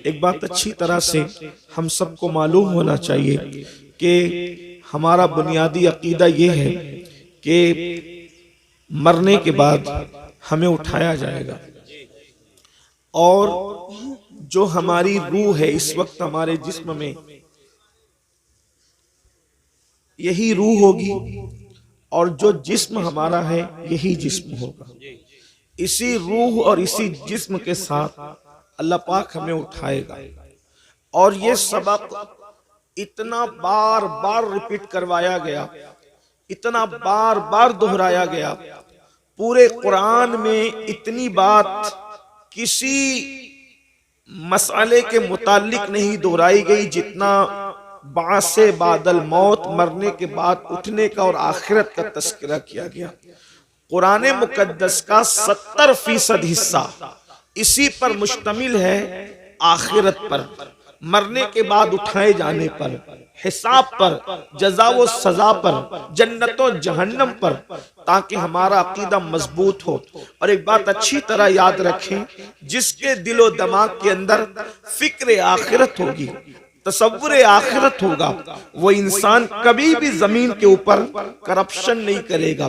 एक बात अच्छी तरह से हम सबको मालूम होना चाहिए कि हमारा बुनियादी अकीदा ये है कि मरने के बाद हमें उठाया जाएगा और जो हमारी रूह है इस वक्त हमारे जिस्म में, यही रूह होगी और जो जिस्म हमारा है यही जिस्म होगा। इसी रूह और इसी जिस्म के साथ अल्लाह पाक हमें उठाएगा। और ये सबक इतना बार बार रिपीट करवाया गया, इतना बार बार दोहराया गया, पूरे कुरान में इतनी बात किसी मसले के मुतालिक नहीं दोहराई गई जितना बासे बादल मौत, मरने के बाद उठने का और आखिरत का तस्करा किया गया। कुरान मुकद्दस का 70% हिस्सा इसी पर मुश्तमिल है, आखिरत पर, मरने के बाद उठाए जाने पर, हिसाब पर, जज़ा व सजा पर, जन्नत और जहन्नम पर, ताकि हमारा अकीदा मजबूत हो। और एक बात अच्छी तरह याद रखें, जिसके दिलो दिमाग के अंदर फिक्र आखिरत होगी, तसव्वुर आखिरत होगा, वो इंसान कभी भी जमीन के ऊपर करप्शन नहीं करेगा।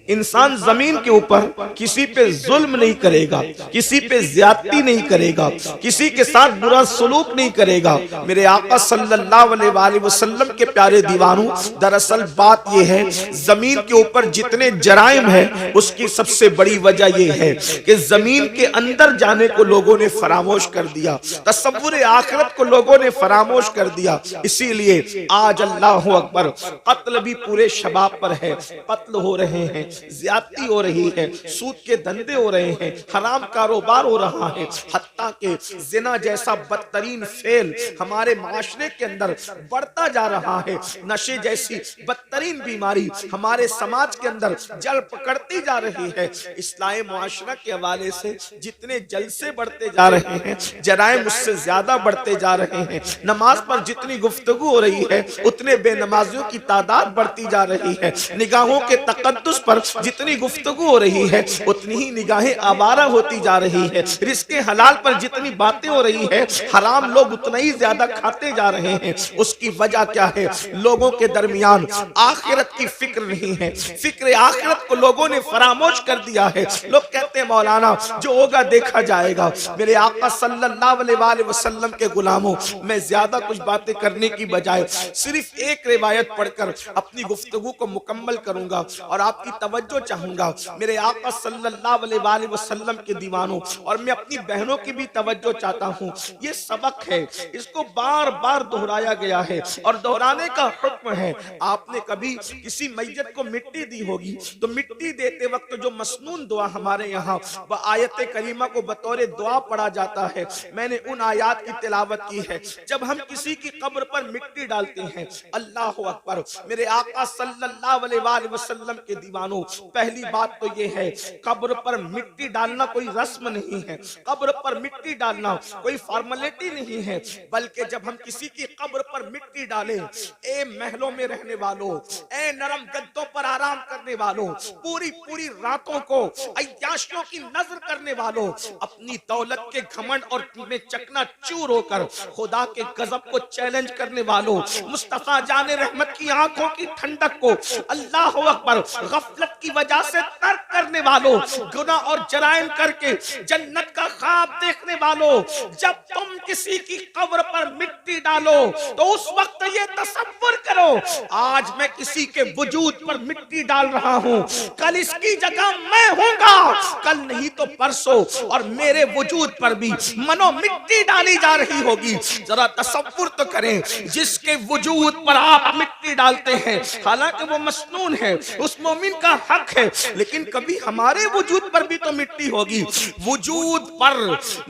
इंसान जमीन के ऊपर किसी पे जुल्म नहीं करेगा, किसी पे ज्यादती नहीं करेगा, किसी के साथ बुरा सलूक नहीं करेगा। मेरे आका सल्लल्लाहु अलैहि वसल्लम के प्यारे दीवानों, दरअसल बात यह है, जमीन के ऊपर जितने जराइम है उसकी सबसे बड़ी वजह यह है कि जमीन के अंदर जाने को लोगों ने फरामोश कर दिया, तसव्वुर आखिरत को लोगों ने फरामोश कर दिया। इसीलिए आज अल्लाह अकबर, कत्ल भी पूरे शबाब पर है, कत्ल हो रहे हैं, ज्यादती हो रही है, सूद के धंधे हो रहे हैं, हराम कारोबार हो रहा है, हत्ता के जिना जैसा बदतरीन फेल हमारे माशरे के अंदर बढ़ता जा रहा है, नशे जैसी बदतरीन बीमारी हमारे समाज के अंदर जड़ पकड़ती जा रही है। इस्लामी मुआशरा के हवाले से जितने जलसे बढ़ते जा रहे हैं, जराइम उससे ज्यादा बढ़ते जा रहे हैं। नमाज पर जितनी गुफ्तगू हो रही है उतने बेनमाजियों की तादाद बढ़ती जा रही है। निगाहों के तकद्दुस पर जितनी गुफ्तगू हो रही है उतनी ही निगाहें आवारा होती जा रही है। रिस्के हलाल पर जितनी बातें हो रही है, हराम लोग उतना ही ज्यादा खाते जा रहे हैं। उसकी वजह क्या है? लोगों के दरमियान आखिरत की फिक्र नहीं है, फिक्र आखिरत को लोगों ने फरामोश कर दिया है। लोग कहते हैं मौलाना जो होगा देखा जाएगा। मेरे आका सल्लल्लाहु अलैहि वसल्लम के गुलामों, मैं ज्यादा कुछ बातें करने की बजाय सिर्फ एक रिवायत पढ़कर अपनी गुफ्तगू को मुकम्मल करूंगा और आपकी तवज्जो चाहूंगा। मेरे आका सल्लल्लाहु अलैहि वसल्लम के दीवानों, और मैं अपनी बहनों की भी तवज्जो चाहता हूँ। ये सबक है, इसको बार बार दोहराया गया है और दोहराने का हुक्म है। आपने कभी किसी मैयत को मिट्टी दी होगी तो मिट्टी देते वक्त जो मसनून दुआ हमारे यहाँ व आयत करीमा को बतौर दुआ पढ़ा जाता है, मैंने उन आयात की तिलावत की है। जब हम किसी की कब्र पर मिट्टी डालते हैं, अल्लाह अकबर, मेरे आका सल्लल्लाहु अलैहि वसल्लम के दीवानों, पहली बात तो ये है, कब्र पर मिट्टी डालना कोई रस्म नहीं है, कब्र पर मिट्टी डालना कोई फॉर्मेलिटी नहीं है, बल्कि जब हम किसी की कब्र पर मिट्टी डालें, ए महलों में रहने वालों, ए नरम गद्दों पर आराम करने वालों, पूरी पूरी रातों को अय्याशियों की नजर करने वालों, अपनी दौलत के घमंड और में चकना चूर होकर खुदा के गजब को चैलेंज करने वालों, मुस्तफा जाने रहमत की आंखों की ठंडक को अल्लाह अकबर गफलत की वजह से तर्क करने वालों, गुनाह और जराइम करके जन्नत का ख्वाब देखने वालों, जब तुम किसी की कब्र पर मिट्टी डालो तो उस वक्त ये तसव्वुर करो, आज मैं किसी के वजूद पर मिट्टी डाल रहा हूं, कल इसकी जगह मैं हूंगा, कल नहीं तो परसों, और मेरे वजूद पर भी मनो मिट्टी डाली जा रही होगी। जरा तसव्वुर तो करें, जिसके वजूद पर आप मिट्टी डालते हैं, हालांकि वो मसनून है, उस मोमिन का हक है, लेकिन कभी हमारे वजूद पर भी तो मिट्टी होगी। वजूद पर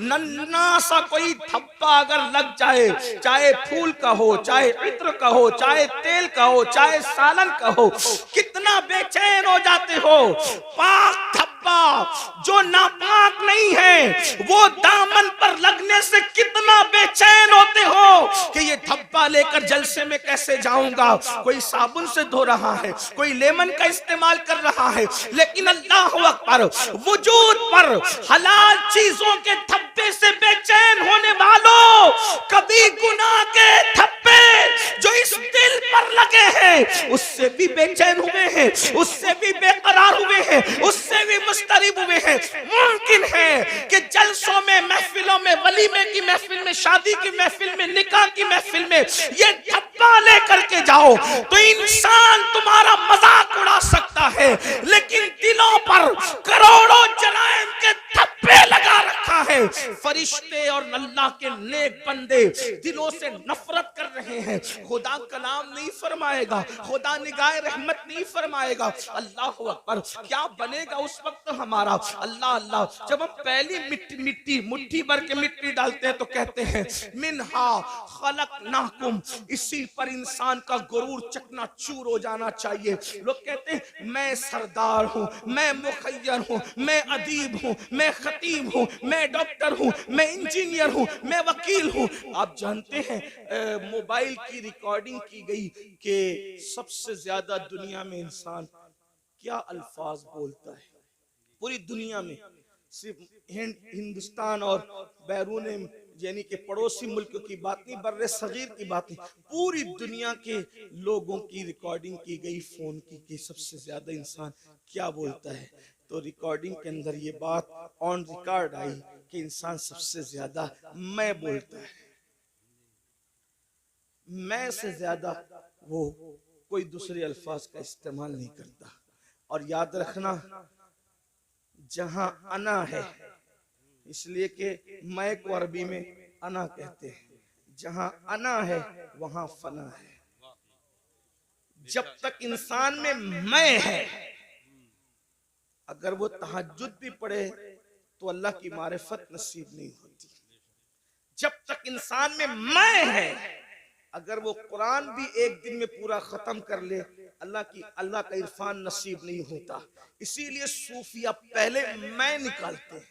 नन्ना सा कोई थप्पा अगर लग जाए, चाहे फूल का हो, चाहे इत्र का हो, चाहे तेल का हो, चाहे सालन का हो, कितना बेचैन हो जाते हो। पाक थप्पा जो नापाक नहीं है, वो दामन पर लगने से कितना बेचैन होते हो कि ये थप्पा लेकर जलसे में कैसे जाऊंगा। कोई साबुन से धो रहा है, कोई लेमन का इस्तेमाल कर रहा है, लेकिन अल्लाह अकबर, वजूद पर हलाल चीजों के थप्पे से बेचैन होने वालों, हैं, उससे भी बेचैन हुए हैं, उससे भी बेकरार हुए हैं, उससे भी मुस्तरिब हुए हैं। मुमकिन है कि जलसों में, महफिलों में, वलीमे की महफिल में, शादी की महफिल में, निकाह की महफिल में ये डब्बा लेकर के जाओ तो इंसान तुम्हारा मजाक उड़ा सकता है, लेकिन दिलों पर करोड़ों जराइम के धब्बे लगा रखा है। फरिश्ते और अल्लाह के नेक बंदे दिलों से नफरत कर रहे हैं। खुदा कलाम नहीं फरमाएगा, खुदा निगाह रहमत नहीं फरमाएगा। अल्लाह अकबर, क्या बनेगा उस वक्त हमारा। अल्लाह अल्लाह, जब हम पहली मिट्टी मुट्ठी भर के मिट्टी डालते हैं तो कहते हैं मिनहा खलकनाकुम, इसी पर इंसान का गुरूर चकनाचूर हो जाना चाहिए। लोग कहते हैं मैं सरदार हूं, मैं मुखय्यर हूं, मैं अदीब हूं, मैं खतीब हूं, मैं डॉक्टर हूं, मैं इंजीनियर हूं, मैं वकील हूं। आप जानते हैं मोबाइल की रिकॉर्डिंग की गई कि सबसे ज्यादा दुनिया में इंसान क्या अल्फाज बोलता है पूरी दुनिया में। सिर्फ हिंदुस्तान और बैरून यानी कि पड़ोसी मुल्क की बात नहीं, बर्रे सगीर की बात नहीं, पूरी दुनिया के लोगों की रिकॉर्डिंग की गई फोन की कि सबसे ज्यादा इंसान क्या बोलता है। तो रिकॉर्डिंग के अंदर ये बात ऑन रिकॉर्ड आई कि इंसान सबसे ज्यादा मैं बोलता है। मैं से ज्यादा वो कोई दूसरे अल्फाज का इस्तेमाल नहीं करता। और याद रखना, जहां अना है, इसलिए कि मैं को अरबी में अना कहते हैं, जहां अना है वहां फना है। जब तक इंसान में मैं है, अगर वो तहज्जुद भी पढ़े तो अल्लाह की मारिफत नसीब नहीं होती। जब तक इंसान में मैं है, अगर वो कुरान भी एक दिन में पूरा खत्म कर ले, अल्लाह का इरफान नसीब नहीं होता। इसीलिए सूफिया पहले मैं निकालते हैं,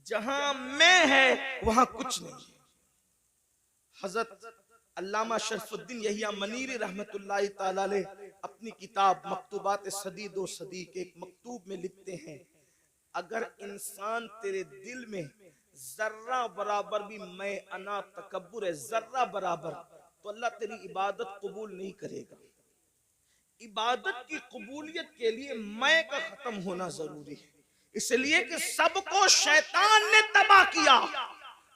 जहां मैं है वहां कुछ नहीं है। हजरत अल्लामा शरफुद्दीन यहिया मनीरी रहमतुल्लाहि ताला अलैह अपनी किताब मकतूबात सदी दो सदी के एक मकतूब में लिखते हैं, अगर इंसान तेरे दिल में जर्रा बराबर भी मैं अना तकब्बुर है, जर्रा बराबर, तो अल्लाह तेरी इबादत कबूल नहीं करेगा। इबादत की कबूलियत के लिए मैं का खत्म होना जरूरी है। इसलिए कि सबको शैतान ने तबाह किया,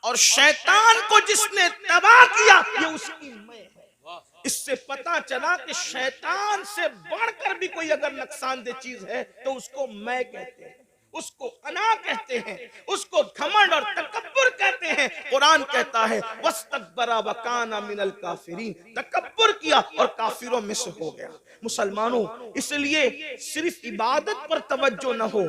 और शैतान को जिसने तबाह किया ये उसकी मैं है। इससे पता चला कि शैतान से बढ़कर भी कोई अगर नुकसानदेह चीज है तो उसको मैं कहते हैं, उसको अना कहते हैं, उसको घमंड और तकब्बुर कहते हैं। कुरान कहता है वस्तकबरा वकाना मिनल काफिरीन, तकब्बुर किया और काफिरों में से हो गया। मुसलमानों, इसलिए सिर्फ इबादत पर तवज्जो न हो,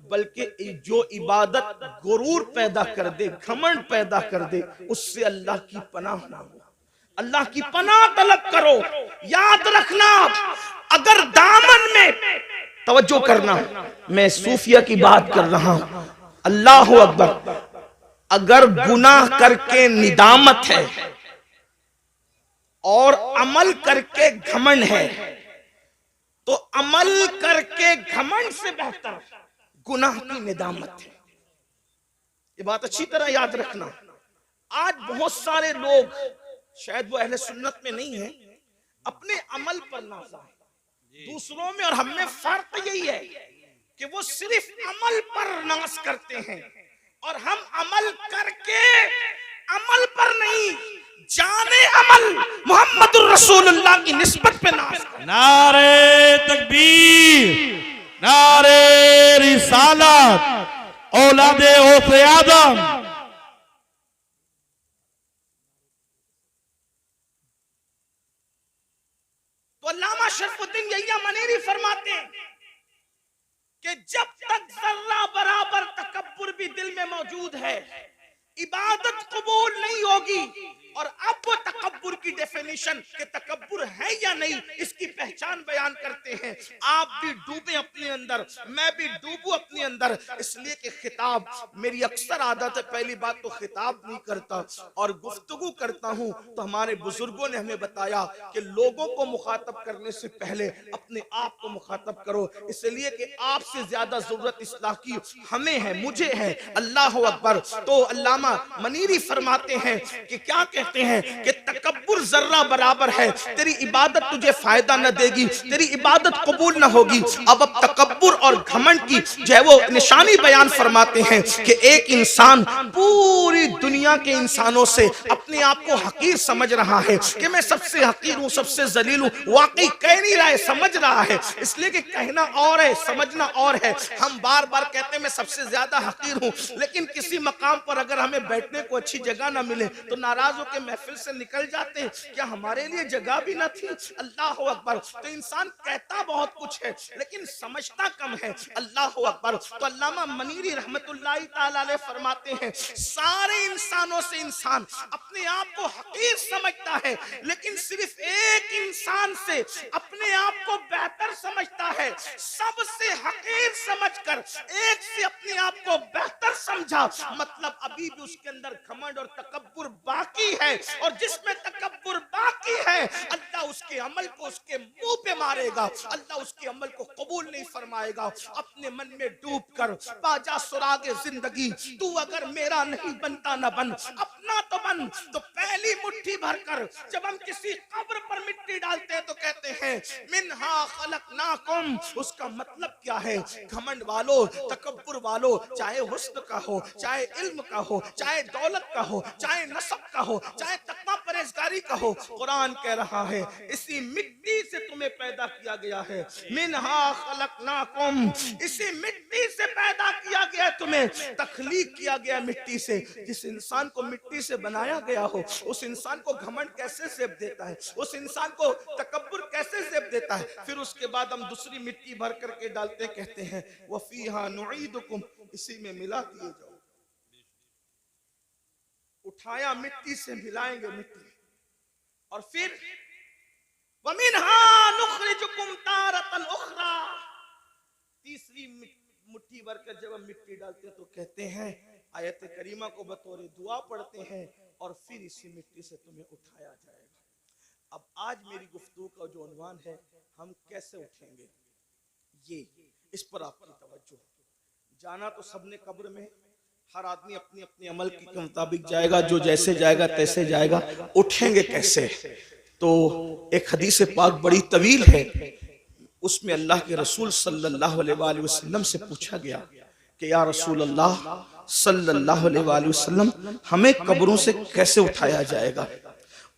बल्कि जो इबादत गुरूर पैदा कर दे, घमंड पैदा कर दे, उससे अल्लाह की पनाह ना हो। अल्लाह की पनाह तलब करो। याद रखना, अगर दामन में तवज्जो करना, मैं सूफिया की बात कर रहा हूं, अल्लाह अकबर, अगर गुनाह करके निदामत है और अमल करके घमंड है, तो अमल करके घमंड से बेहतर गुनाह की निदामत है। ये बात अच्छी तरह याद रखना। आज बहुत सारे लोग, शायद वो अहले सुन्नत में नहीं है, अपने अमल पर नाज़ा है, दूसरों में और हम में फर्क यही है कि वो सिर्फ अमल पर नाज करते हैं और हम अमल करके अमल पर नहीं, जाने अमल मोहम्मदुर रसूलुल्लाह की निस्बत पे नाज करते। नारे तकबीर, नारे रिसालत, औलादे गौसे आदम। अल्लामा शरफुद्दीन यहिया मनीरी फरमाते हैं कि जब तक जर्रा बराबर तकब्बुर भी दिल में मौजूद है, इबादत कबूल नहीं होगी। और अब वो तकब्बुर की डेफिनेशन कि तकब्बुर है या नहीं, इसकी पहचान बयान करते हैं। आप भी डूबे अपने अंदर, मैं भी डूबूं अपने अंदर। इसलिए कि खिताब, मेरी अक्सर आदत है पहली बात तो खिताब नहीं करता और गुफ्तगू करता हूं, तो हमारे बुजुर्गों ने हमें बताया कि लोगों को मुखातब करने से पहले अपने आप को मुखातब करो। इसलिए कि आपसे ज्यादा जरूरत इस्लाह की हमें है, मुझे है। अल्लाह अकबर। तो अल्लामा मनीरी फरमाते हैं कि क्या कहते हैं कि तकब्बुर जर्रा बराबर है, तेरी इबादत तुझे फायदा न देगी, तेरी इबादत कबूल न होगी। अब तकब्बुर और घमंड की जो है वो निशानी बयान फरमाते हैं कि एक इंसान पूरी दुनिया के इंसानों से अपने आप को हकीर समझ रहा है कि मैं सबसे हकीर हूँ, सबसे जलील हूँ। वाकई कह नहीं रहा है, समझ रहा है, इसलिए कि कहना और है, समझना और है। हम बार बार कहते हैं मैं सबसे ज्यादा हकीर हूँ, लेकिन किसी मकाम पर अगर हमें बैठने को अच्छी जगह ना मिले तो नाराज होकर महफिल से निकल जाते हैं। क्या हमारे लिए जगह भी ना थी? अल्लाह अकबर। तो इंसान कहता बहुत कुछ है लेकिन समझता कम है। अल्लाह अकबर। तो अल्लामा मनीरी रहमतुल्लाहि ताला अलैह फरमाते हैं सारे इंसानों से इंसान अपने आप को हकीर समझता है, लेकिन सिर्फ एक इंसान से अपने आप को बेहतर समझता है। सबसे हकीर समझकर एक से अपने आप को बेहतर समझा, मतलब अभी भी उसके अंदर घमंड और तकब्बुर बाकी है। और जिसमें तकब्बुर बाकी है अल्लाह उसके अमल को उसके मुंह पे मारेगा, अल्लाह उसके अमल को कबूल नहीं फरमाएगा। अपने मन में डूब कर बाजा सुरागे जिंदगी, तू अगर मेरा नहीं बनता न बन, अपना तो बन। तो पहली मुट्ठी भरकर जब हम किसी कब्र पर मिट्टी डालते हैं तो कहते हैं मिन्हा खलकनाकुम। उसका मतलब क्या है? घमंड वालों, तकब्बुर वालों, चाहे हुस्न का हो, चाहे इल्म का हो, चाहे दौलत का हो, चाहे नसब का हो, चाहे तकवा परहेजगारी का हो, कुरान कह रहा है इसी मिट्टी से तुम्हें पैदा किया गया है। मिन्हा खलकनाकुम, इसी मिट्टी से पैदा किया गया, तुम्हें तखलीक किया गया मिट्टी से। जिस इंसान को मिट्टी से बनाया गया हो उस इंसान को घमंड कैसे सेब देता है? उस इंसान को तकब्बुर कैसे सेब देता है? फिर उसके बाद हम दूसरी मिट्टी भर करके डालते, कहते हैं वफीहा नुईदुकुम, इसी में मिला दिए जाओ। उठाया मिट्टी से मिलाएंगे मिट्टी, और फिर वमिन्हा नुखरिजुकुम तारतन उखरा, तीसरी मुट्ठी भरकर जब हम मिट्टी डालते हैं तो कहते हैं आयत करीमा को बतौर दुआ पढ़ते हैं और फिर इसी मिट्टी से तुम्हें उठाया जाएगा। अब आज मेरी गुफ्तगू का जो उन्वान है हम कैसे उठेंगे, ये इस पर आपकी तवज्जो। जाना तो सबने कब्र में, हर आदमी अपनी अपनी अमल के मुताबिक जाएगा, जो जैसे जाएगा तैसे जाएगा। उठेंगे कैसे? तो एक हदीस पाक बड़ी तवील है, उसमें अल्लाह के रसूल सल्लल्लाहु अलैहि वसल्लम से पूछा गया कि या रसूल अल्लाह सल्लल्लाहु अलैहि वसल्लम, हमें कब्रों से कैसे उठाया जाएगा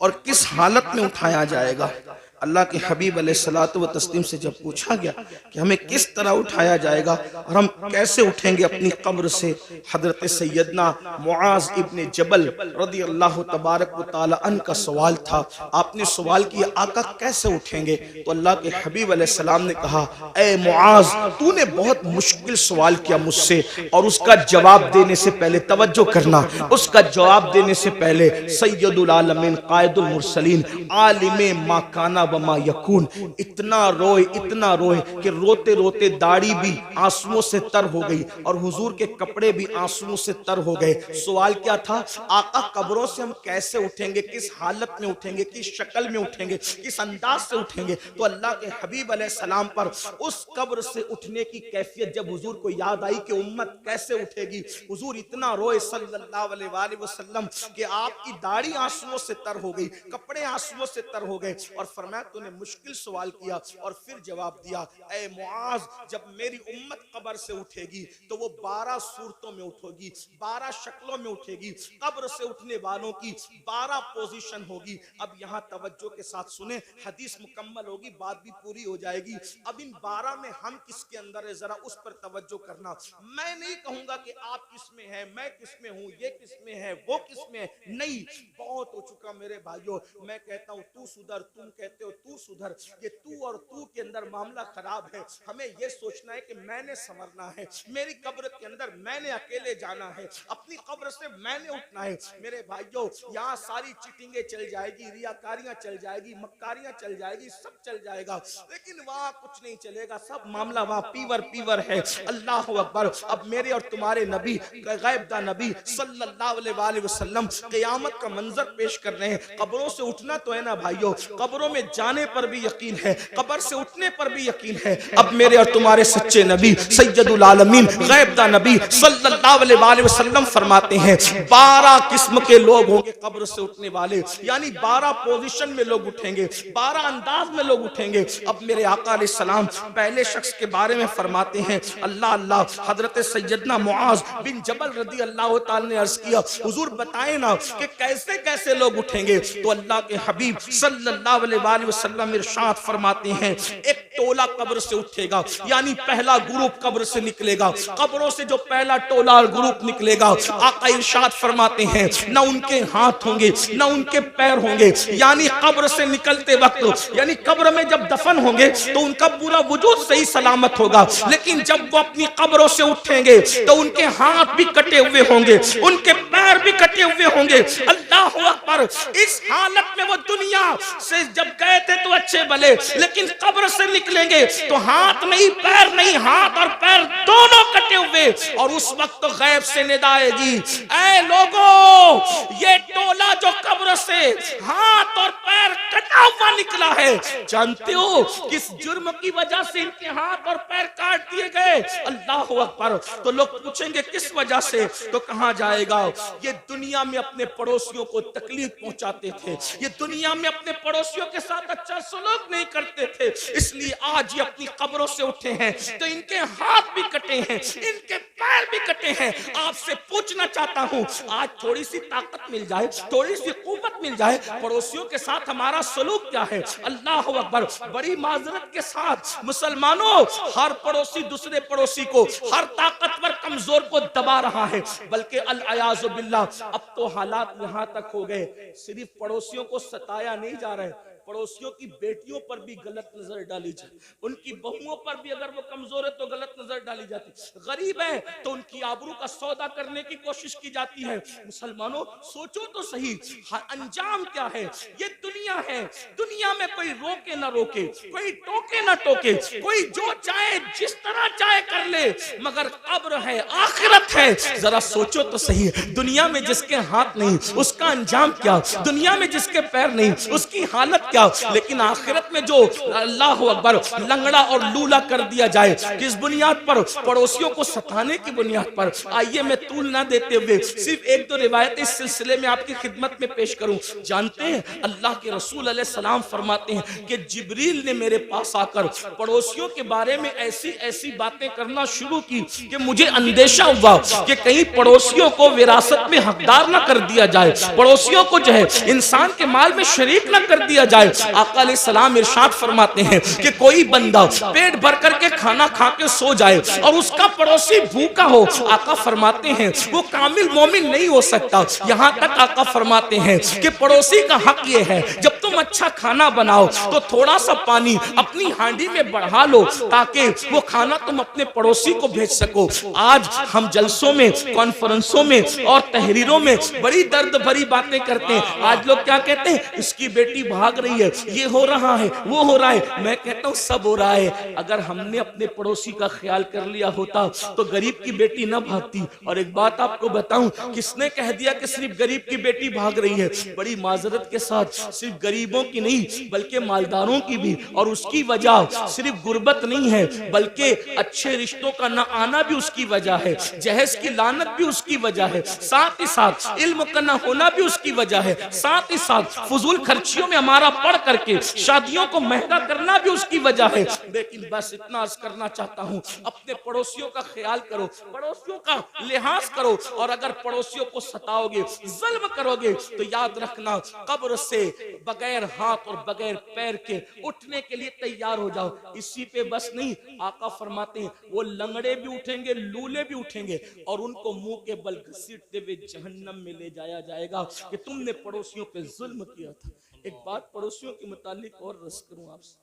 और किस हालत में उठाया जाएगा? अल्लाह के हबीब अलैहिस्सलातु व तस्लीम से जब पूछा गया कि हमें किस तरह उठाया जाएगा और हम कैसे उठेंगे अपनी कब्र से, हजरत सैयदना मुआज इब्ने जबल रदी अल्लाह तबारक व तआला अन्हु का सवाल था। आपने सवाल किया आका कैसे उठेंगे? तो अल्लाह के हबीब अलैहिस्सलाम ने कहा ए मुआज, तूने बहुत मुश्किल सवाल किया मुझसे, और उसका जवाब देने से पहले तवज्जो करना, उसका जवाब देने से पहले सैयदुल आलमीन कायदुल मुरसलीन आलिमे माकाना वमा यकून इतना रोए कि रोते रोते दाढ़ी भी आंसुओं से तर हो गई और हुजूर के कपड़े भी आंसुओं से तर हो गए। सवाल क्या था? आका कब्रों से हम कैसे उठेंगे, किस हालत में उठेंगे, किस शक्ल में उठेंगे, किस अंदाज से उठेंगे? तो अल्लाह के हबीब अलैहिस्सलाम पर उस कब्र से उठने की कैफियत जब हुजूर को याद आई कि उम्मत कैसे उठेगी, हुजूर इतना रोए सल्लल्लाहु अलैहि वसल्लम कि आपकी दाढ़ी आंसुओं से तर हो गई, कपड़े आंसुओं से तर हो गए, और फरमाया तूने मुश्किल सवाल किया और फिर जवाब दिया ए मुआज, जब मेरी उम्मत कब्र से उठेगी तो वो 12 सूरतों में उठेगी, 12 शक्लों में उठेगी। कब्र से उठने वालों की 12 पोजीशन होगी। अब यहाँ तवज्जो के साथ सुने, हदीस मुकम्मल होगी, बात भी पूरी हो जाएगी। अब इन 12 में हम किसके अंदर है जरा उस पर तवज्जो करना। मैं नहीं कहूंगा कि आप किसमें है, मैं किसमें हूँ, ये किसमें है, वो किसमें है, नहीं, बहुत हो चुका मेरे भाइयों। मैं कहता हूँ तू सुधर, तुम कहते हो तू सुधर। ये तू और तू के अंदर मामला खराब है। हमें ये सोचना है कि मैंने संवरना है, मेरी कब्र के अंदर मैंने अकेले जाना है, अपनी कब्र से मैंने उठना है। मेरे भाइयों, यहाँ सारी चीटिंगें चल जाएगी, रियाकारियां चल जाएगी, मक्कारियां चल जाएगी, सब चल जाएगा, लेकिन वहां कुछ नहीं चलेगा। सब मामला वहां पीवर है। अल्लाह अकबर। अब मेरे और तुम्हारे नबी, गैब दा नबी सल्लल्लाहु अलैहि वसल्लम क़यामत का मंजर पेश पेश कर रहे हैं। कब्रों से उठना तो है ना भाइयों, कब्रों में जाने पर भी यकीन है, कब्र से उठने पर भी यकीन है। अब मेरे और तुम्हारे सच्चे नबी सैयदुल आलमीन गैब दा नबी सल्लल्लाहु अलैहि वसल्लम फरमाते हैं 12 किस्म के लोग होंगे कब्र से उठने वाले, यानी 12 पोजीशन में लोग उठेंगे, 12 अंदाज में लोग उठेंगे। अब मेरे आका अलैहिस्सलाम पहले शख्स के बारे में फरमाते हैं, अल्लाह अल्लाह, हजरत सैयदना मुआज बिन जबल रदी अल्लाह ताला ने अर्ज किया, हुजूर बताएं ना कि कैसे कैसे लोग उठेंगे। तो अल्लाह के हबीब सल्लल्लाहु अलैहि वसल्लम इरशाद फरमाते हैं, एक टोला कब्र से उठेगा, यानी पहला ग्रुप कब्र से निकलेगा। कब्रों से जो पहला टोला और ग्रुप निकलेगा, आका इरशाद फरमाते हैं ना उनके हाथ होंगे ना उनके पैर होंगे, यानी कब्र से निकलते वक्त, यानी कब्र में जब दफन होंगे तो उनका पूरा वजूद सही सलामत होगा, लेकिन जब वो अपनी कब्रों से उठेंगे तो उनके हाथ भी कटे हुए होंगे, उनके पैर भी कटे हुए होंगे। अल्लाह अकबर। इस हालत में वो दुनिया से जब गए थे तो अच्छे भले, लेकिन कब्र से निकलेंगे तो हाथ नहीं पैर नहीं, हाथ और पैर दोनों कटे हुए। और उस वक्त तो गैब से निदा आएगी, ऐ लोगों, ये टोला जो कब्र से हाथ और पैर कटा हुआ निकला है, जानते हो किस जुर्म की वजह से इनके हाथ और पैर काट दिए गए? अल्लाह अकबर। तो लोग पूछेंगे किस वजह से, तो कहां जाएगा, ये दुनिया में अपने पड़ोसियों को तकलीफ पहुंचाते थे, ये दुनिया में अपने पड़ोसियों के साथ अच्छा सलूक नहीं करते थे, इसलिए आज ये अपनी कब्रों से उठे हैं तो इनके हाथ भी कटे हैं, इनके पैर भी कटे हैं। आपसे पूछना चाहता हूं, आज थोड़ी सी ताकत मिल जाए, थोड़ी सी कुव्वत मिल जाए, पड़ोसियों के साथ हमारा सलूक क्या है? अल्लाह अकबर। बड़ी माजरत के साथ मुसलमानों, हर पड़ोसी दूसरे पड़ोसी को, हर ताकतवर कमजोर को दबा रहा है, बल्कि अल-अयाज़ु बिल्लाह, अब तो हालात यहां तक हो गए, सिर्फ पड़ोसियों को सताया नहीं जा रहा है, पड़ोसियों की बेटियों पर भी गलत नजर डाली जाए, उनकी बहुओं पर भी अगर वो कमजोर है तो गलत नजर डाली जाती, गरीब है तो उनकी आबरू का सौदा करने की कोशिश की जाती है। मुसलमानों सोचो तो सही, अंजाम क्या है? ये दुनिया है, दुनिया में कोई रोके ना रोके, कोई टोके ना टोके, कोई जो चाहे जिस तरह चाहे कर ले, मगर कब्र है, आखिरत है। जरा सोचो तो सही, दुनिया में जिसके हाथ नहीं उसका अंजाम क्या, दुनिया में जिसके पैर नहीं उसकी हालत क्या, लेकिन आखिरत में जो अल्लाह अकबर लंगड़ा और लूला कर दिया जाए, किस बुनियाद पर? पड़ोसियों को सताने की बुनियाद पर। आइए मैं तूल ना देते हुए सिर्फ एक दो रिवायत इस सिलसिले में आपकी खिदमत में पेश करूं। जानते हैं अल्लाह के रसूल अलैहि सलाम फरमाते हैं कि जिब्रील ने मेरे पास आकर पड़ोसियों के बारे में ऐसी ऐसी बातें करना शुरू की कि मुझे अंदेशा हुआ कि कहीं पड़ोसियों को विरासत में हकदार ना कर दिया जाए, पड़ोसियों को जो है इंसान के माल में शरीक ना कर दिया जाए। आका अलैहि सलाम इरशाद फरमाते हैं कि कोई बंदा पेट भर करके खाना खा के सो जाए और उसका पड़ोसी भूखा हो, आका फरमाते हैं वो कामिल मोमिन नहीं हो सकता। यहाँ तक आका फरमाते हैं कि पड़ोसी का हक ये है, जब तुम अच्छा खाना बनाओ तो थोड़ा सा पानी अपनी हांडी में बढ़ा लो ताकि वो खाना तुम अपने पड़ोसी को भेज सको। आज हम जलसों में, कॉन्फ्रेंसों में और तहरीरों में बड़ी दर्द भरी बातें करते हैं। आज लोग क्या कहते हैं, इसकी बेटी भाग रही है, ये हो रहा है, वो हो रहा है। मैं कहता हूँ सब हो रहा है। अगर हमने अपने पड़ोसी का ख्याल कर लिया होता तो गरीब की बेटी न भागती। और एक बात आपको बताऊं, किसने कह दिया कि सिर्फ गरीब की बेटी भाग रही है? बड़ी माजरत के साथ सिर्फ गरीबों की नहीं बल्कि मालदारों की भी। और उसकी वजह सिर्फ गुर्बत नहीं है बल्कि अच्छे रिश्तों का न आना भी उसकी वजह है, जहेज की लानत भी उसकी वजह है, साथ ही साथ इल्म का न होना भी उसकी वजह है, साथ ही साथ फजूल खर्चियों में हमारा पढ़ करके शादियों को महंगा करना भी उसकी वजह है। लेकिन बस इतना अर्ज करना चाहता हूं, अपने पड़ोसियों का ख्याल करो, पड़ोसियों का लिहाज करो, और अगर पड़ोसियों को सताओगे, जुल्म करोगे तो याद रखना कब्र से बगैर हाथ और बगैर पैर के उठने के लिए तैयार हो जाओ। इसी पे बस नहीं, आका फरमाते हैं वो लंगड़े भी उठेंगे, लूले भी उठेंगे और उनको मुंह के बल घसीटते हुए जहन्नम में ले जाया जाएगा कि तुमने पड़ोसियों पे जुल्म किया था। एक बात पड़ोसियों के मुतालिक और रस करूं आपसे,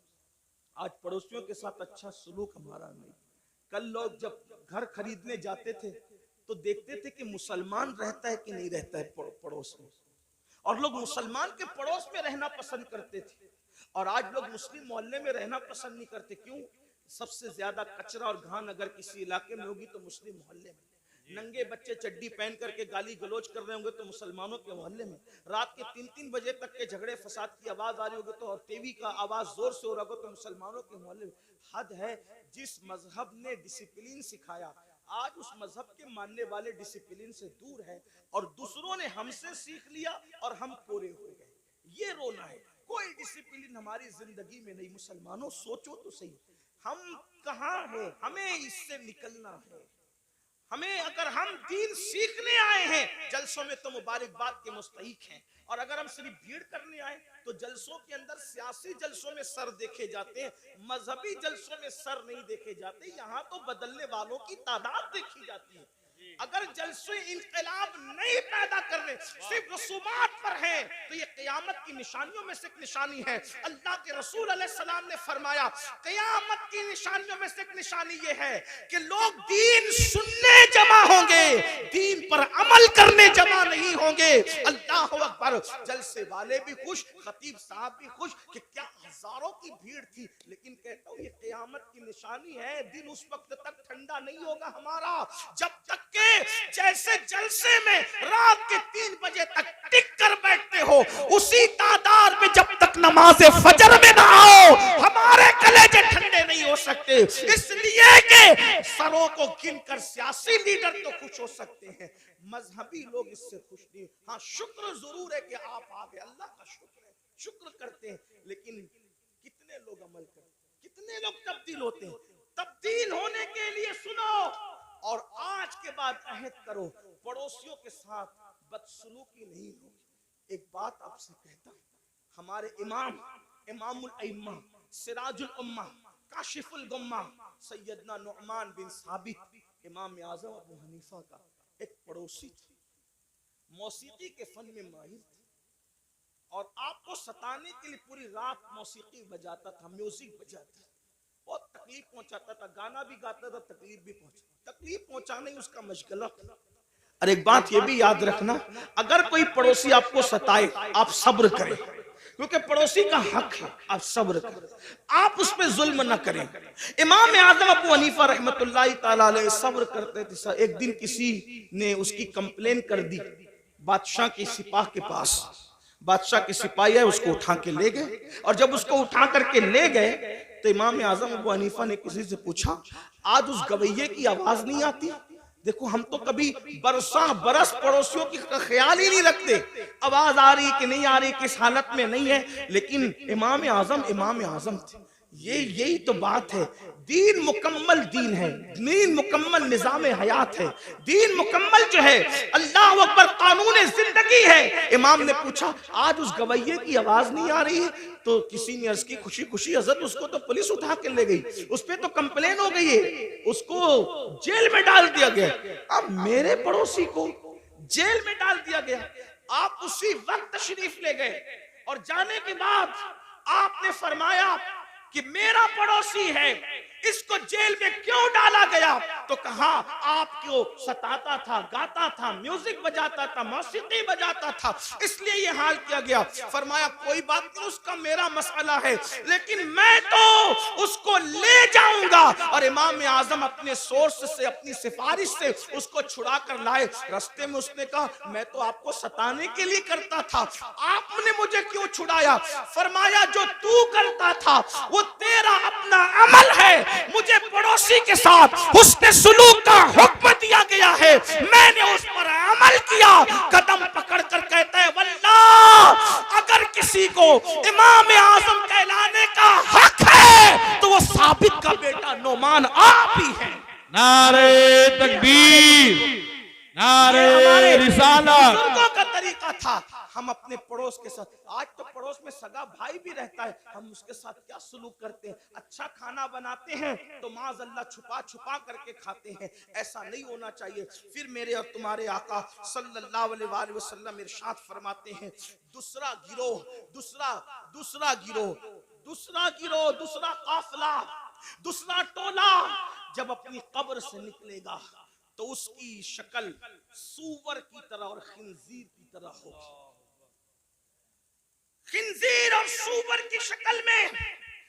आज पड़ोसियों के साथ अच्छा सलूक हमारा नहीं। कल लोग जब घर खरीदने जाते थे तो देखते थे कि मुसलमान रहता है कि नहीं रहता है पड़ोस में, और लोग मुसलमान के पड़ोस में रहना पसंद करते थे। और आज लोग मुस्लिम मोहल्ले में रहना पसंद नहीं करते। क्यों? सबसे ज्यादा कचरा और घान अगर किसी इलाके में होगी तो मुस्लिम मोहल्ले में। नंगे बच्चे चड्डी पहन करके गाली गलौज कर रहे होंगे तो मुसलमानों के मोहल्ले में रात के 3-3 बजे तक के झगड़े फसाद की आवाज आ रही होगी तो, और टीवी का आवाज जोर से हो रहा होगा तो मुसलमानों के मोहल्ले में। हद है, जिस मजहब ने डिसिप्लिन सिखाया आज उस मजहब के मानने वाले डिसिप्लिन से दूर है और दूसरों ने हमसे सीख लिया और हम कोरे हो गए। ये रोना है, कोई डिसिप्लिन हमारी जिंदगी में नहीं। मुसलमानों सोचो तो सही, हम कहाँ हैं? हमें इससे निकलना है। हमें, अगर हम दीन सीखने आए हैं जलसों में तो मुबारकबाद के मुस्तहिक हैं, और अगर हम सिर्फ भीड़ करने आए तो जलसों के अंदर सियासी जलसों में सर देखे जाते हैं, मजहबी जलसों में सर नहीं देखे जाते। यहाँ तो बदलने वालों की तादाद देखी जाती है। अगर जलसे इनकलाब नहीं पैदा करने, सिर्फ रसूमात पर है, तो ये क़यामत की निशानियों में से एक निशानी है। अल्लाह के रसूल अलैहिस्सलाम ने फरमाया क़यामत की निशानियों में से एक निशानी ये है कि लोग दीन सुनने जमा होंगे, दीन पर अमल करने जमा नहीं होंगे। अल्लाह अकबर। जलसे वाले भी खुश, खतीब साहब भी खुश कि क्या हजारों की भीड़ थी, लेकिन कहता हूँ ये क़यामत की निशानी है। दिन उस वक्त तक ठंडा नहीं होगा हमारा जब तक के जैसे जलसे में रात के 3 बजे तक टिक कर बैठते हो, उसी तादाद में जब तक नमाज फजर में ना आओ हमारे कलेजे ठंडे नहीं हो सकते। इसलिए कि सरों को गिनकर सियासी लीडर तो खुश हो सकते हैं, मजहबी लोग इससे खुश नहीं। हाँ, शुक्र जरूर है कि आप आ गए, अल्लाह का शुक्र है, शुक्र करते हैं, लेकिन कितने लोग अमल करते, कितने लोग तब्दील होते हैं? तब्दील होने के लिए सुनो और आज के बाद अहद करो, पड़ोसियों के साथ बदसलूकी नहीं होगी। एक बात आपसे कहता हूं, हमारे इमामुल अइम्मा, सिराजुल उम्मा, काशिफुल गुम्मा, सैयदना नुअमान बिन साबित, इमाम आज़म अबू हनीफा का एक पड़ोसी थे, मौसीकी के फन में माहिर थे और आपको सताने के लिए पूरी रात मौसीकी बजाता था, म्यूजिक बजाता था, बहुत तकलीफ पहुंचाता था, गाना भी गाता था, तकलीफ भी तकलीफ पहुंचाना ही उसका मशगला। और एक बात ये भी याद रखना, अगर कोई पड़ोसी आपको सताए आप सब्र करें, क्योंकि पड़ोसी का हक है, आप सब्र करें, आप उस पर जुल्म न करें। इमाम आज़म अबू हनीफा रहमतुल्लाहि तआला अलैह सब्र करते थे। एक दिन किसी ने उसकी कंप्लेन कर दी बादशाह के सिपाह के पास। बादशाह के सिपाही है, उसको उठा के ले गए, और जब उसको उठा करके ले गए तो इमाम आज़म अबू हनीफा ने किसी से पूछा, आज उस गवैये की आवाज नहीं आती? देखो हम तो कभी बरस पड़ोसियों की ख्याल ही नहीं रखते, आवाज आ रही कि नहीं आ रही, किस हालत में नहीं है, लेकिन इमाम आज़म थे। यही तो बात है, दीन मुकम्मल दीन है, दीन मुकम्मल निजाम हयात है, दीन मुकम्मल जो है अल्लाह अकबर कानून जिंदगी है। इमाम ने पूछा आज उस गवैये की आवाज नहीं आ रही है, तो किसी ने अर्ज की खुशी खुशी हजरत उसको तो पुलिस उठा के ले गई, उस पर तो कंप्लेन हो गई है, उसको जेल में डाल दिया गया। अब मेरे पड़ोसी को जेल में डाल दिया गया, आप उसी वक्त तशरीफ ले गए और जाने के बाद आपने फरमाया कि मेरा पड़ोसी है, इसको जेल में क्यों डाला गया? तो कहा आपको सताता था, गाता था, म्यूजिक बजाता था, मौसीकी बजाता था, इसलिए ये हाल किया गया। फरमाया कोई बात नहीं, उसका मेरा मसला है, लेकिन मैं तो उसको ले जाऊंगा। और इमाम आज़म अपने सोर्स से, अपनी सिफारिश से उसको छुड़ा कर लाए। रास्ते में उसने कहा मैं तो आपको सताने के लिए करता था, आपने मुझे क्यों छुड़ाया? फरमाया जो तू करता था वो तेरा अपना अमल है, मुझे पड़ोसी के साथ हुस्न सुलूक का हुक्म दिया गया है, मैंने उस पर अमल किया। कदम पकड़कर कहता है वल्लाह अगर किसी को इमाम आज़म कहलाने का हक है तो वो साबित का बेटा नुमान आप ही है। नारे तकबीर, नारे रिसालत। बुजुर्गों का तरीका था, हम अपने पड़ोस के साथ, आज तो पड़ोस में सगा भाई भी रहता है, हम उसके साथ क्या सलूक करते हैं? अच्छा खाना बनाते हैं तो माज़अल्लाह छुपा छुपा करके खाते हैं, ऐसा नहीं होना चाहिए। फिर मेरे और तुम्हारे आका सल्लल्लाहु अलैहि वसल्लम इरशाद फरमाते हैं दूसरा गिरोह, दूसरा काफिला, दूसरा टोला जब अपनी कब्र से निकलेगा तो उसकी शक्ल सूवर की तरह और खिंजीर की तरह होगी। खिंजीर और सूवर की शक्ल में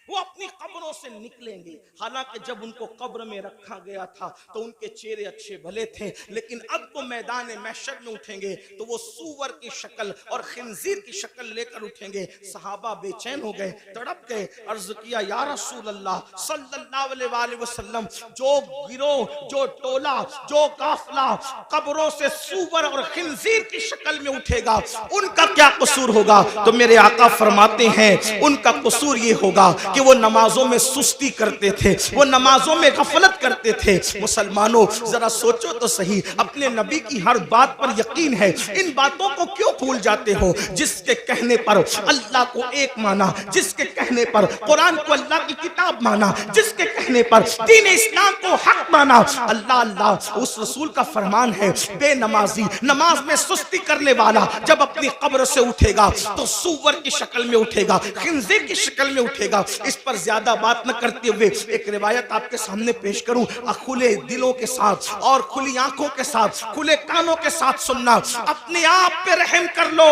वो अपनी कब्रों से निकलेंगे। हालांकि जब उनको कब्र में रखा गया था तो उनके चेहरे अच्छे भले थे, लेकिन अब वो मैदान महशर में उठेंगे तो वो सूअर की शक्ल और खिंजीर की शक्ल लेकर उठेंगे। सहाबा बेचैन हो गए, तड़प गए, अर्ज किया या रसूल अल्लाह सल्लल्लाहु अलैहि वसल्लम, जो गिरोह, जो टोला, जो काफिला कब्रों से सूअर और खिंजीर की शक्ल में उठेगा, उनका क्या कसूर होगा? तो मेरे आका फरमाते हैं उनका कसूर ये होगा कि वो नमाजों में सुस्ती करते थे, वो नमाजों में गफलत करते थे। मुसलमानों जरा सोचो तो सही, अपने नबी की हर बात पर यकीन है, इन बातों को क्यों भूल जाते हो? जिसके कहने पर अल्लाह को एक माना, जिसके कहने पर कुरान को अल्लाह की किताब माना, जिसके कहने पर दीन इस्लाम को हक माना, अल्लाह अल्लाह उस रसूल का फरमान है, बेनमाजी, नमाज में सुस्ती करने वाला जब अपनी कब्र से उठेगा तो सूअर की शक्ल में उठेगा, खिंजीर की शक्ल में उठेगा। इस पर ज्यादा बात न करते हुए एक रिवायत आपके सामने पेश करूं, खुले दिलों के साथ और खुली आंखों के साथ, खुले कानों के साथ सुनना। अपने आप पे रहम कर लो,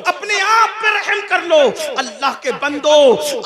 अपने आप पे रहम कर लो। अल्लाह के बंदो,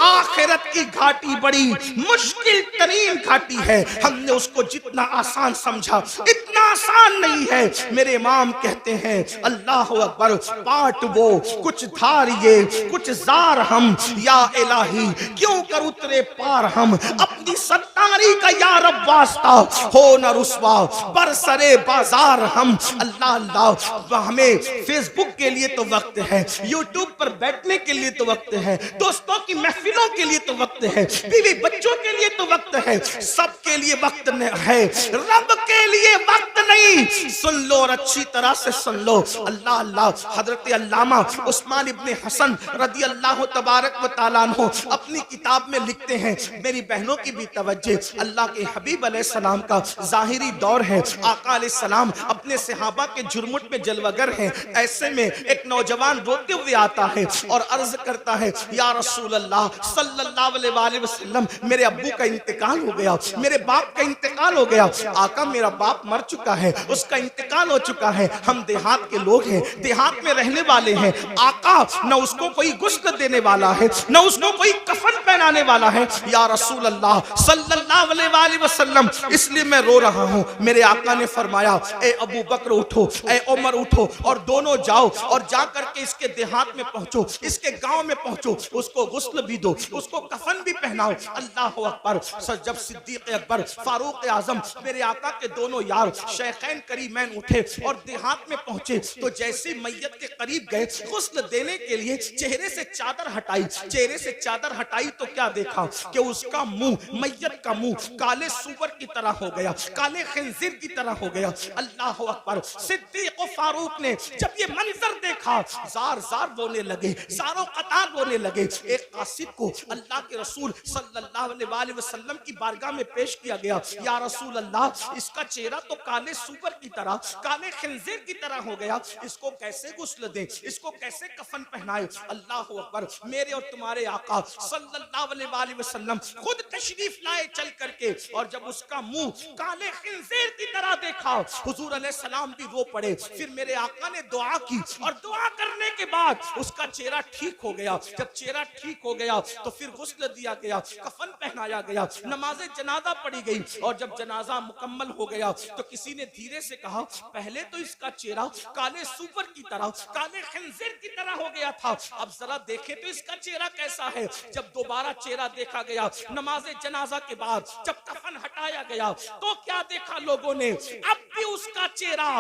आखिरत की घाटी बड़ी मुश्किल तरीन घाटी है। हमने उसको जितना आसान समझा इतना आसान नहीं है। मेरे इमाम कहते हैं अल्लाह अकबर, पाट वो कुछ धार ये कुछ जार हम, या इलाही क्यों कर उतरे पार हम, अपनी सत्तारी का या रब वास्ता हो न रुस्वा बरसरे बाजार हम। अल्लाह अल्लाह, हमें फेसबुक के लिए तो वक्त है, यूट्यूब पर बैठने के लिए तो वक्त है, दोस्तों की महफिलों के लिए तो वक्त है, बीवी बच्चों के लिए तो वक्त है, सबके लिए वक्त है, रब के लिए वक्त नहीं। सुन लो और अच्छी तरह से सुन लो। अल्लाह अल्लाह, हजरत अल्लामा उस्मान इब्ने हसन रदी अल्लाह तबारक व तआला अन्हु अपनी किताब में लिखते हैं, मेरी बहनों की भी तवज्जो, अल्लाह के हबीब अलैहिस्सलाम का जाहिरी दौर है, आका अलैहिस्सलाम अपने सहाबा के जुर्मुट में जलवागर हैं। ऐसे में एक नौजवान रोते हुए आता है और अर्ज करता है, या रसूल अल्लाह सल्लल्लाहु अलैहि वसल्लम, मेरे अब्बू का इंतकाल हो गया, मेरे बाप का इंतकाल हो गया। आका मेरा बाप मर चुका है, उसका इंतकाल हो चुका है, हम देहात के लोग हैं, देहात में रहने वाले हैं। आका न उसको कोई गुस्ल देने वाला है, न उसको कोई कफन पहनाने वाला है। या रसूल अल्लाह सल्लल्लाहु अलैहि वसल्लम, इसलिए मैं रो रहा हूँ। मेरे आका ने फरमाया, ए अबू बकर उठो, ए उमर उठो और दोनों जाओ और जा करके इसके देहात में पहुंचो, इसके गांव में पहुंचो, उसको गुस्ल भी दो, उसको कफन भी पहनाओ। अल्लाह अकबर। जब सिद्दीक अकबर, फारूक आजम, मेरे आका के दोनों यार शेखैन करीमैन उठे और देहात में पहुंचे तो जैसे मैयत के करीब गए गुस्ल देने के लिए चेहरे से चादर हटाई, चेहरे से चादर हटाई तो क्या देखा कि उसका मुंह, मैयत का मुंह काले सूअर की तरह हो गया, काले खिंजीर की तरह हो गया। अल्लाह अकबर। सिद्दीक और फारूक ने जब ये मंजर देखा जार जार रोने लगे, जारो कतार रोने लगे। एक कासिद को अल्लाह के रसूल सल्लल्लाहु अलैहि वसल्लम की बारगाह में पेश किया गया, या रसूल अल्लाह इसका चेहरा तो काले सूअर की तरह, काले खिंजीर की तरह हो गया, इसको कैसे गुस्ल दें, इसको कैसे कफन पहनाए। अल्लाह अकबर। मेरे और तुम्हारे आका सल्लल्लाहु अलैहि वसल्लम खुद तशरीफ लाए चल करके, और जब उसका मुंह काले खिंजीर की तरह देखा हुजूर अलैहि सलाम भी रो पड़े। फिर मेरे आका ने दुआ की और दुआ करने के बाद उसका चेहरा ठीक हो गया। जब चेहरा ठीक हो गया तो फिर गुस्ल दिया गया, कफन पहनाया गया, नमाज़े जनाजा पढ़ी गई। और जब जनाजा मुकम्मल हो गया तो किसी ने धीरे से कहा, पहले तो इसका चेहरा काले सूअर की तरह, काले खिंजीर की तरह हो गया था, अब जरा देखे तो इसका चेहरा कैसा है। जब दोबारा चेहरा देखा गया नमाज़े जनाजा के बाद, जब कफन हटाया गया तो क्या देखा लोगों ने, अब भी उसका चेहरा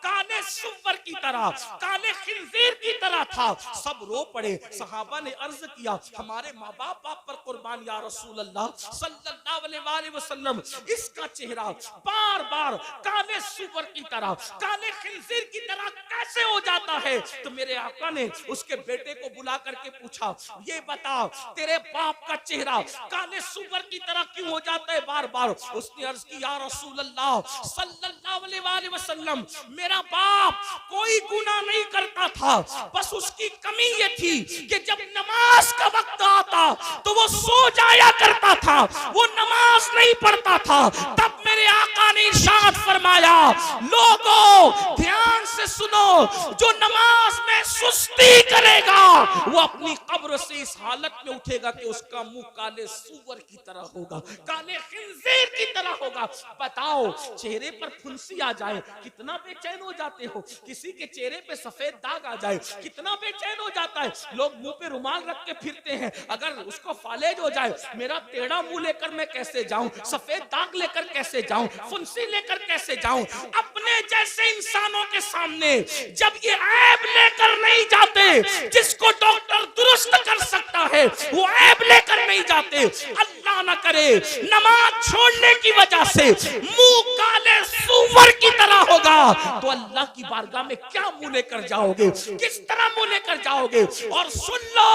काले सूअर की तरह, काले खिंजीर की तरह था। सब रो पड़े। सहाबा ने अर्ज किया, हमारे माँ बाप पर कुर्बान या रसूल अल्लाह सल्लल्लाहु अलैहि वसल्लम, इसका चेहरा बार बार काले सूअर की तरह, काले खिंजीर की तरह कैसे हो जाता है। तो मेरे आका ने उसके बेटे को बुला करके पूछा, ये बता तेरे बाप का चेहरा काले सूअर की तरह क्यों हो जाता है बार बार। उसने अर्ज की, या रसूल अल्लाह सल्लल्लाहु अलैहि वसल्लम, मेरा बाप कोई गुनाह नहीं करता था, बस उसकी कमी ये थी कि जब नमाज का वक्त आता तो वो सो जाया करता था, वो नमाज नहीं पढ़ता था। तब मेरे आका ने इरशाद फरमाया, लोगों ध्यान से सुनो, जो नमाज में सुस्ती करेगा वो अपनी कब्र से इस हालत में उठेगा कि उसका मुंह काले सूअर की तरह होगा, काले खिंजीर की तरह होगा। बताओ, चेहरे पर फुंसी आ जाए कितना बेचैन हो जाते हो, किसी के चेहरे पे सफेद दाग आ जाए कितना बेचैन हो जाता है। लोग मुंह पे रुमाल रख के फिरते हैं, अगर उसको फालेज हो जाए, मेरा टेढ़ा मुंह लेकर मैं कैसे जाऊं, सफेद दाग लेकर कैसे जाऊं, फुंसी लेकर कैसे जाऊं। अपने जैसे इंसानों के सामने जब ये ऐब लेकर नहीं जाते, जिसको डॉक्टर दुरुस्त कर सकता है वो ऐब लेकर नहीं जाते, अल्लाह ना करे नमाज छोड़ने की वजह से मुंह काले सूअर की तरह होगा, तो अल्लाह की बारगाह में क्या मुंह लेकर जाओगे, किस तरह मुंह लेकर जाओगे। और सुन लो,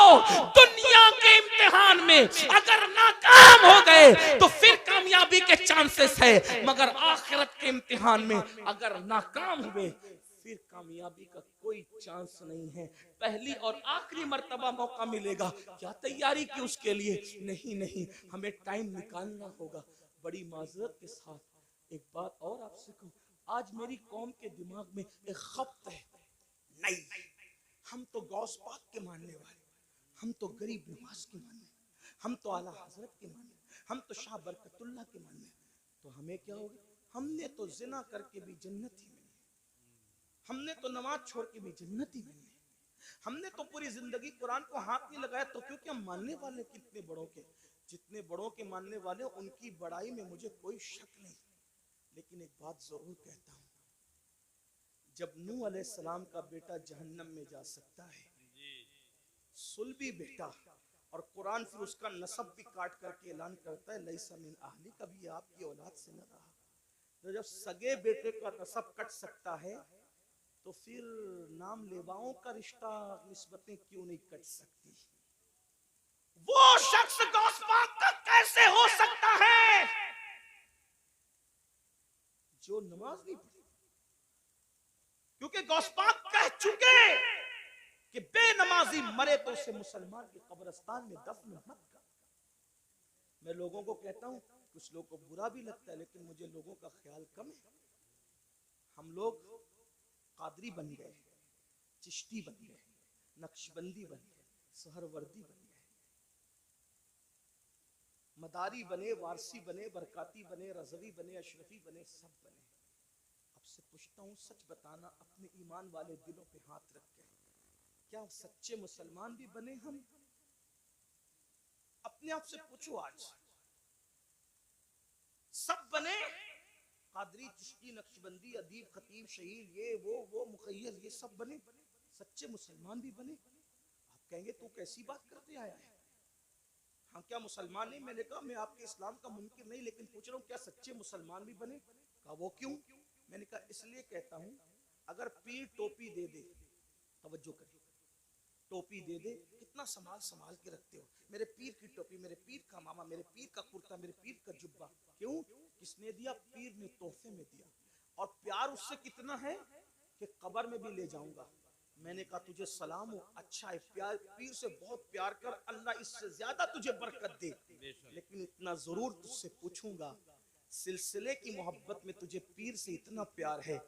दुनिया के इम्तिहान में अगर नाकाम हो गए तो फिर कामयाबी के चांसेस है, मगर आखिरत के इम्तिहान में अगर नाकाम हुए फिर कामयाबी का कोई चांस नहीं है। पहली और आखिरी मर्तबा मौका मिलेगा, क्या तैयारी की उसके लिए? नहीं, हमें टाइम निकालना होगा। बड़ी माजरत के साथ एक बात और आपसे कहूं, आज मेरी कौम के दिमाग में एक खप्त है, नहीं हम तो गौस पाक के मानने वाले, हम तो गरीब नवाज के मानने, हम तो आला हजरत के मानने, हम तो शाह बरकतुल्लाह के मानने, तो हमें क्या होगा? हमने तो जिना करके भी जन्नत ही मिली, हमने तो नमाज छोड़ के भी जन्नत ही मिली, हमने तो पूरी जिंदगी कुरान को हाथ नहीं लगाया, तो क्योंकि हम मानने वाले कितने बड़ों के, जितने बड़ों के मानने वाले उनकी बड़ाई में मुझे कोई शक नहीं। लेकिन एक बात जरूर कहता हूं, जब नूह अलैहिस्सलाम का बेटा जहन्नम में जा सकता है, सुल्बी बेटा, और कुरान फिर उसका नसब भी काट करके ऐलान करता है लैसा मिन अहली, कभी आपकी औलाद से न रहा। तो जब सगे बेटे का नसब कट सकता है तो फिर नाम लेवाओं का रिश्ता, निस्बतें क्यों नहीं कट सकती? वो शख्स गौस पाक का कैसे हो सकता है जो नमाज नहीं पढ़ी? क्योंकि गौस पाक कह चुके कि बेनमाजी मरे तो उसे मुसलमान के कब्रिस्तान में दफन मत कर। मैं लोगों को कहता हूं, कुछ लोगों को बुरा भी लगता है, लेकिन मुझे लोगों का ख्याल कम है। हम लोग कादरी बन गए, चिश्ती बन गए, नक्शबंदी बन गए, सहरवर्दी बन गए, मदारी बने, वारसी बने, बरकाती बने, रजवी बने, अशरफी बने, सब बने। अब से पूछता हूं, सच बताना, अपने ईमान वाले दिलों पे हाथ रख के, क्या सच्चे मुसलमान भी बने हम? अपने आप से पूछो, आज सब बने? कादरी, चिश्ती, नक्शबंदी, अदीब, खतीब, शहीद, ये वो मुखय्यस, ये सब बने? सच्चे मुसलमान भी बने? आप कहेंगे तू कैसी बात करते आया है, हम क्या मुसलमान नहीं? मैंने कहा मैं आपके इस्लाम का मुनकिर नहीं, लेकिन पूछ रहा हूँ क्या सच्चे मुसलमान भी बने? कहा वो क्यों? मैंने कहा इसलिए कहता हूँ, अगर पीर टोपी दे दे, तवज्जो करिए, टोपी दे दे, कितना संभाल के रखते हो, मेरे पीर की टोपी, मेरे पीर का मामा, मेरे पीर का कुर्ता, मेरे पीर का जुब्बा, क्यों? किसने दिया? पीर ने तोहफे में दिया। और प्यार उससे कितना है कि कब्र में भी ले जाऊंगा। मैंने कहा तुझे सलाम हो, अच्छा है, प्यार, पीर से बहुत प्यार कर, अल्लाह इससे ज्यादा तुझे बरकत दे, लेकिन इतना जरूर तुझसे पूछूंगा, सिलसिले की मोहब्बत में तुझे पीर से इतना प्यार है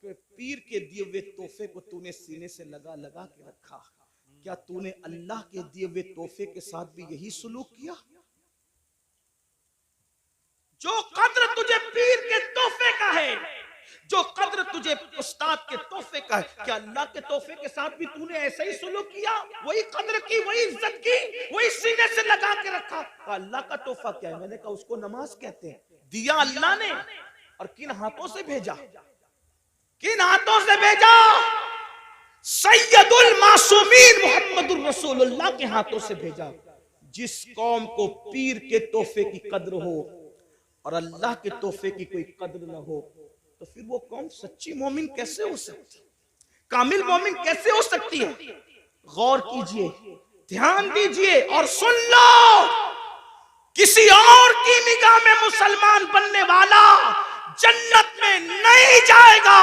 कि पीर के दिए हुए तोहफे को तूने सीने से लगा लगा के रखा, क्या तूने अल्लाह के दिए हुए तोहफे के साथ भी यही सुलूक किया? जो कद्र तुझे पीर के तोहफे का है, जो कद्र तुझे उस्ताद के तोहफे का है, क्या अल्लाह के तोहफे के साथ भी तूने ऐसा ही सुलूक किया? वही कद्र की, वही इज्जत की, वही सीने से लगा के रखा? अल्लाह का तोहफा क्या है? मैंने कहा उसको नमाज कहते हैं। दिया अल्लाह ने, और किन हाथों से भेजा? किन हाथों से भेजा? सैयदुल मासूमीन मुहम्मदुर रसूलुल्लाह के हाथों से भेजा। जिस कौम को पीर के तोहफे की कद्र हो और अल्लाह के तोहफे की कोई कद्र न हो, तो फिर वो कौम सच्ची मोमिन कैसे हो सकती, कामिल मोमिन कैसे हो सकती है? गौर कीजिए, ध्यान दीजिए और सुन लो, किसी और की निगाह में मुसलमान बनने वाला जन्नत में नहीं जाएगा,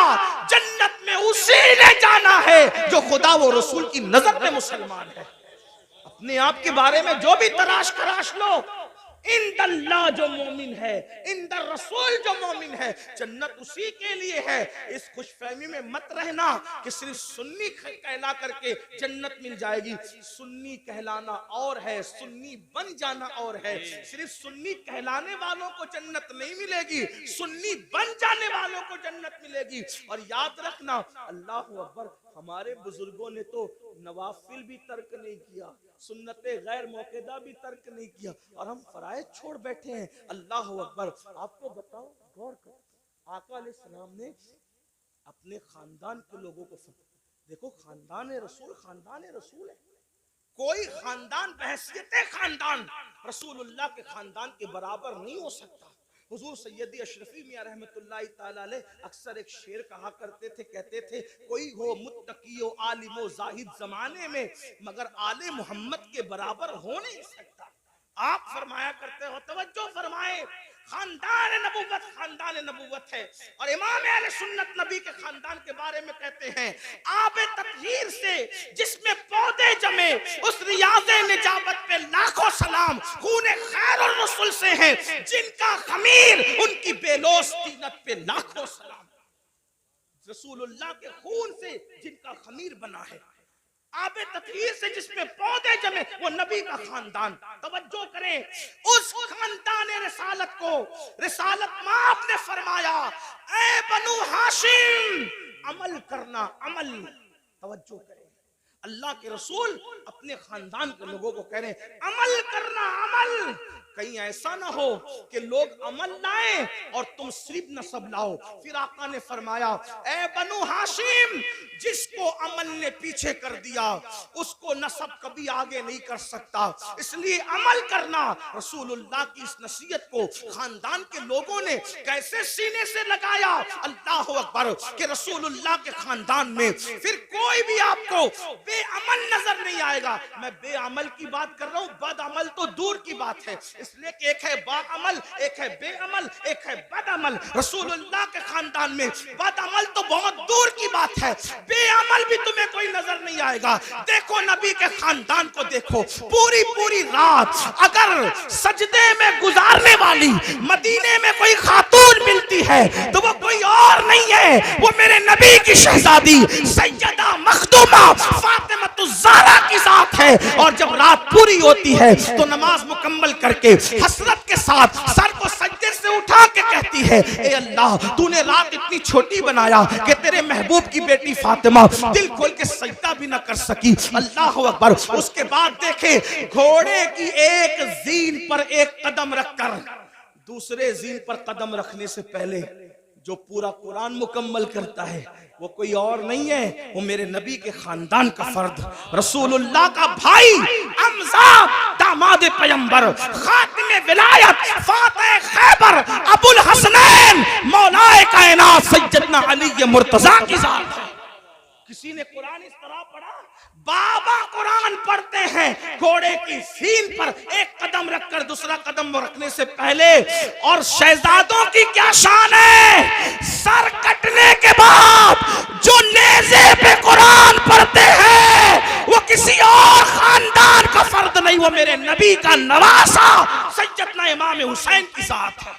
जन्नत में उसी ने जाना है जो खुदा वो रसूल की नजर में मुसलमान है। अपने आप के बारे में जो भी तराश खराश लो, इंदल्लाह जो मोमिन है, इंदर रसूल जो मोमिन है, जन्नत उसी के लिए है। इस खुशफहमी में मत रहना कि सिर्फ सुन्नी कहला करके जन्नत मिल जाएगी। सुन्नी कहलाना और है, सुन्नी बन जाना और है। सिर्फ सुन्नी कहलाने वालों को जन्नत नहीं मिलेगी, सुन्नी बन जाने वालों को जन्नत मिलेगी। और याद रखना, अल्लाहु अकबर, हमारे बुजुर्गों ने तो नवाफिल भी तर्क नहीं किया, सुन्नते गैर मौकेदा भी तर्क नहीं किया, और हम फराइज छोड़ बैठे हैं। अल्लाह अकबर। आपको बताओ, गौर करो, आका अलैहिस्सलाम ने अपने खानदान के लोगों को देखो, खानदान रसूल है। कोई खानदान बहैसियत खानदान रसूलुल्लाह के खानदान के बराबर नहीं हो सकता। हुजूर सैयदी अशरफी मियां रहमतुल्लाहि ताला अलैह अक्सर एक शेर कहा करते थे, कहते थे, कोई हो मुत्तकी आलिमो जाहिद जमाने में, मगर आले मोहम्मद के बराबर हो नहीं सकता। आप फरमाया करते हो, तवज्जो फरमाए, खानदान नबूवत है। और इमाम अहले सुन्नत नबी के खानदान के बारे में कहते हैं, आबे तत्हीर से जिसमें पौधे जमे, उस रियाज़े निजाबत पे लाखों सलाम। खूने खैरुर रसूल से हैं जिनका खमीर, उनकी बेलोस तीनत पे लाखों सलाम। रसूलुल्लाह के खून से जिनका खमीर बना है, आबे तत्हीर से जिसमें पौधे जमे, वो नबी का खानदान। तवज्जो करें, उस खानदान रिसालत को रिसालत माप ने फरमाया, ए बनु हाशिम, अमल करना, अमल। तवज्जो करें, अल्लाह के रसूल अपने खानदान के लोगों को कह रहे हैं, अमल करना, अमल। कहीं ऐसा ना हो कि लोग अमल लाए और तुम सिर्फ नसब लाओ। फिर आका ने फरमाया, ए बनु हाशिम, जिसको अमल ने पीछे कर दिया उसको नसब कभी आगे नहीं कर सकता, इसलिए अमल करना। रसूलुल्लाह की इस नसीहत को खानदान के लोगों ने कैसे सीने से लगाया, अल्लाह अकबर, कि रसूलुल्लाह के खानदान में फिर कोई भी आपको बेअमल नजर नहीं आएगा। मैं बेअमल की बात कर रहा हूँ, बदअमल तो दूर की बात है। इसलिए कि एक है बाअमल, एक है बेअमल, एक है बदअमल। रसूलुल्लाह के खानदान में बदअमल तो बहुत दूर की बात है, बेअमल भी तुम्हें कोई नजर नहीं आएगा। देखो नबी के खानदान को देखो, पूरी पूरी रात अगर सजदे में गुजारने वाली मदीने में कोई खातून मिलती है तो वो कोई और नहीं है, वो मेरे नबी की शहजादी सैयदा मखदूमा फातिमा की जात है। और जब रात पूरी होती है तो नमाज मुकम्मल करके हसरत के साथ सर को सजदे से उठा के कहती है, ए अल्लाह, तूने रात इतनी छोटी बनाया कि तेरे महबूब की बेटी फातिमा दिल खोल के सजदा भी ना कर सकी। अल्लाह अकबर। उसके बाद देखे, घोड़े की एक जीन पर एक कदम रखकर दूसरे जीन पर कदम रखने से पहले जो पूरा कुरान मुकम्मल करता है वो कोई और नहीं है, वो मेरे नबी के खानदान का फर्द, रसूलुल्लाह का भाई हमजा, दामाद पैगंबर, खातिमे विलायत, फातिह खैबर, अबुल हसनैन, मौलाए कायनात सैयदना अली मुर्तजा की जात है। किसी ने कुरान इस तरह पढ़ा, बाबा कुरान पढ़ते हैं घोड़े की सीन पर एक कदम रखकर दूसरा कदम रखने से पहले। और शहजादों की क्या शान है, सर कटने के बाद जो नेज़े पे कुरान पढ़ते हैं वो किसी और खानदान का फर्द नहीं, वो मेरे नबी का नवासा सैयदना इमाम हुसैन की जात है,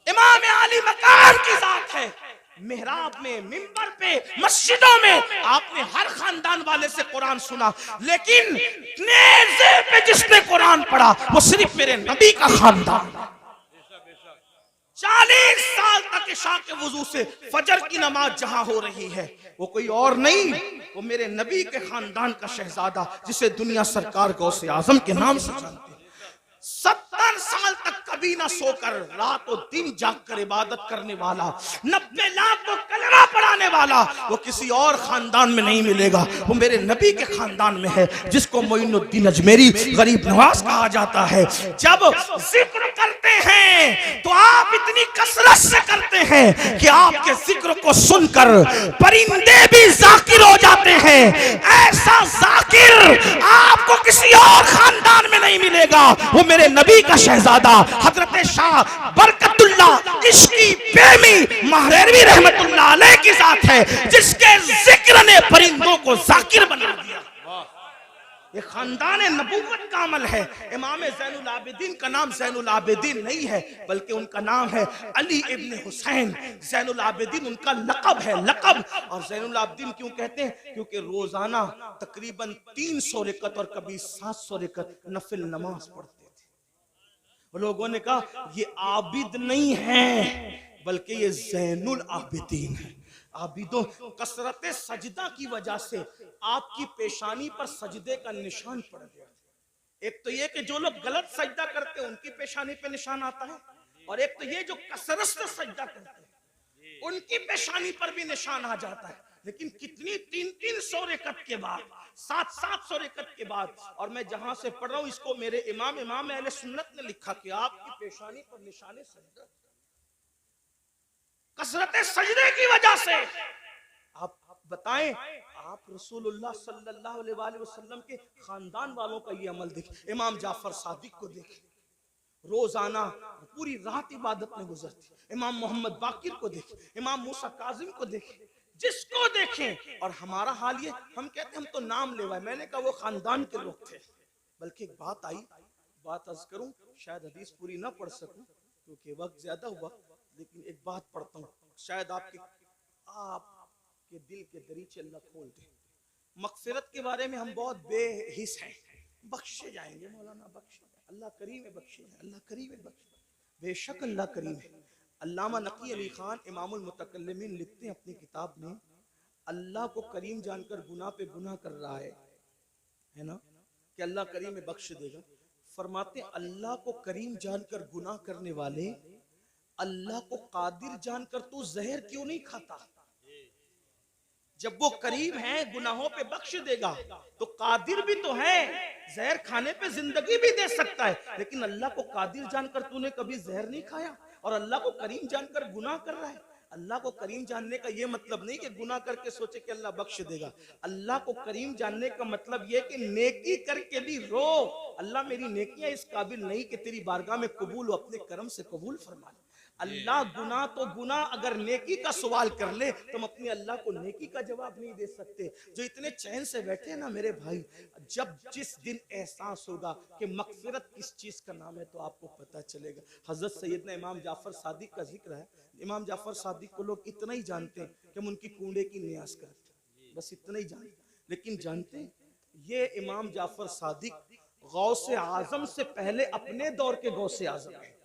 इमाम आली मकाम की जात है। मेहराब में, मिंबर पे, मस्जिदों में आपने हर खानदान वाले से कुरान सुना, लेकिन नेज़े पे जिसने कुरान पढ़ा वो सिर्फ मेरे नबी का खानदान। 40 साल तक इशा के वुजू से फजर की नमाज जहां हो रही है वो कोई और नहीं, वो मेरे नबी के खानदान का शहजादा, जिसे दुनिया सरकार गौसे आजम के नाम से जानते हैं। 70 साल तक कभी ना सोकर रात और दिन जागकर इबादत करने वाला, 90 लाख को कलमा पढ़ाने वाला, वो किसी और खानदान में नहीं मिलेगा, वो मेरे नबी के खानदान में है, जिसको मोइनुद्दीन अजमेरी गरीब नवाज कहा जाता है। जब जिक्र करते हैं तो आप इतनी कसरत से करते हैं कि आपके जिक्र को सुनकर परिंदे भी जाकिर हो जाते हैं। ऐसा जाकिर आपको किसी और खानदान में नहीं मिलेगा, वो मेरे नबी का शहजादा हजरत शाह बरकतुल्लाह इसकी बेमी महरेरवी रहमतुल्लाह अलैह की जात है जिसके जिक्र ने परिंदों को जाकिर बना दिया। ये खानदान नबूवत का अमल है। इमाम ज़ैनुल आबिदीन का नाम ज़ैनुल आबिदीन नहीं है बल्कि उनका नाम है अली इब्न हुसैन। ज़ैनुल आबिदीन उनका लक़ब है, लक़ब। और ज़ैनुल आबिदीन क्यों कहते हैं? क्योंकि रोजाना तकरीबन 300 रकअत और कभी 700 रकअत नफिल नमाज पढ़ते थे। लोगों ने कहा ये आबिद नहीं है बल्कि ये ज़ैनुल आबिदीन है। आबिदों कसरत सजदा की वजह से आपकी पेशानी पर सजदे का निशान पड़ गया। एक तो ये कि जो लोग गलत सजदा करते हैं उनकी पेशानी पे निशान आता है, और एक तो ये जो कसरत से सजदा करते हैं उनकी पेशानी पर भी निशान आ जाता है। लेकिन कितनी 300 रकअत के बाद, 700 रकअत के बाद, और मैं जहां से पढ़ रहा हूं इसको मेरे इमाम अहले सुन्नत ने लिखा कि आपकी पेशानी पर निशान सजदा कसरत सजदे की वजह से। आप बताएं, आप रसूलुल्लाह सल्लल्लाहु अलैहि वसल्लम के खानदान वालों का ये अमल देखें। इमाम जाफर सादिक को देखें, रोजाना पूरी रात इबादत में गुजरती। इमाम मोहम्मद बाकिर को देखें, इमाम मूसा काजिम को देखें, जिसको देखें। और हमारा हाल ये, हम कहते हैं हम तो नाम लेवाए। मैंने कहा वो खानदान के लोग थे। बल्कि एक बात आई, बात अर्ज करूं, शायद हदीस पूरी ना पढ़ सकूं क्योंकि वक्त ज्यादा हुआ, लेकिन एक बात पढ़ता हूँ, शायद आपके दिल के दरीचे अल्लाह खोल दे। मगफिरत के बारे में हम बहुत बेहिस हैं, बख्शे जाएंगे मौलाना, बख्शे, अल्लाह करीम है, बख्शे, अल्लाह करीम है, बख्शे, बेशक अल्लाह करीम है। अल्लामा नकी अली खान इमामुल मुतकल्लिमीन लिखते हैं अपनी किताब में, अल्लाह को करीम जानकर गुनाह पे गुनाह कर रहा है ना, कि अल्लाह करीम है बख्श देगा। फरमाते अल्लाह को करीम जानकर गुनाह करने वाले अल्लाह को कादिर जानकर तू जहर क्यों नहीं खाता? जब वो करीम है गुनाहों पे बख्श देगा तो कादिर भी तो है, जहर खाने पे जिंदगी भी दे सकता है। लेकिन अल्लाह को कादिर जानकर तूने कभी जहर नहीं खाया और अल्लाह को करीम जानकर गुनाह कर रहा है। अल्लाह को करीम जानने का ये मतलब नहीं कि गुनाह करके सोचे कि अल्लाह बख्श देगा। अल्लाह को करीम जानने का मतलब ये कि नेकी करके भी रो, अल्लाह मेरी नेकियां इस काबिल नहीं कि तेरी बारगाह में कबूल हो, अपने करम से कबूल फरमा ले। अल्लाह गुनाह तो गुनाह, अगर नेकी का सवाल कर ले तो हम अपने अल्लाह को नेकी का जवाब नहीं दे सकते। जो इतने चैन से बैठे हैं ना मेरे भाई, जब जिस दिन एहसास होगा कि मगफिरत किस चीज का नाम है तो आपको पता चलेगा। हजरत सैयदना इमाम जाफर सादिक का जिक्र है। इमाम जाफर सादिक को लोग इतना ही जानते हैं कि हम उनकी कूड़े की न्याज करते हैं, बस इतना ही जानते। लेकिन जानते हैं ये इमाम जाफर सादिक गौसे आजम से पहले अपने दौर के गौसे आजम है।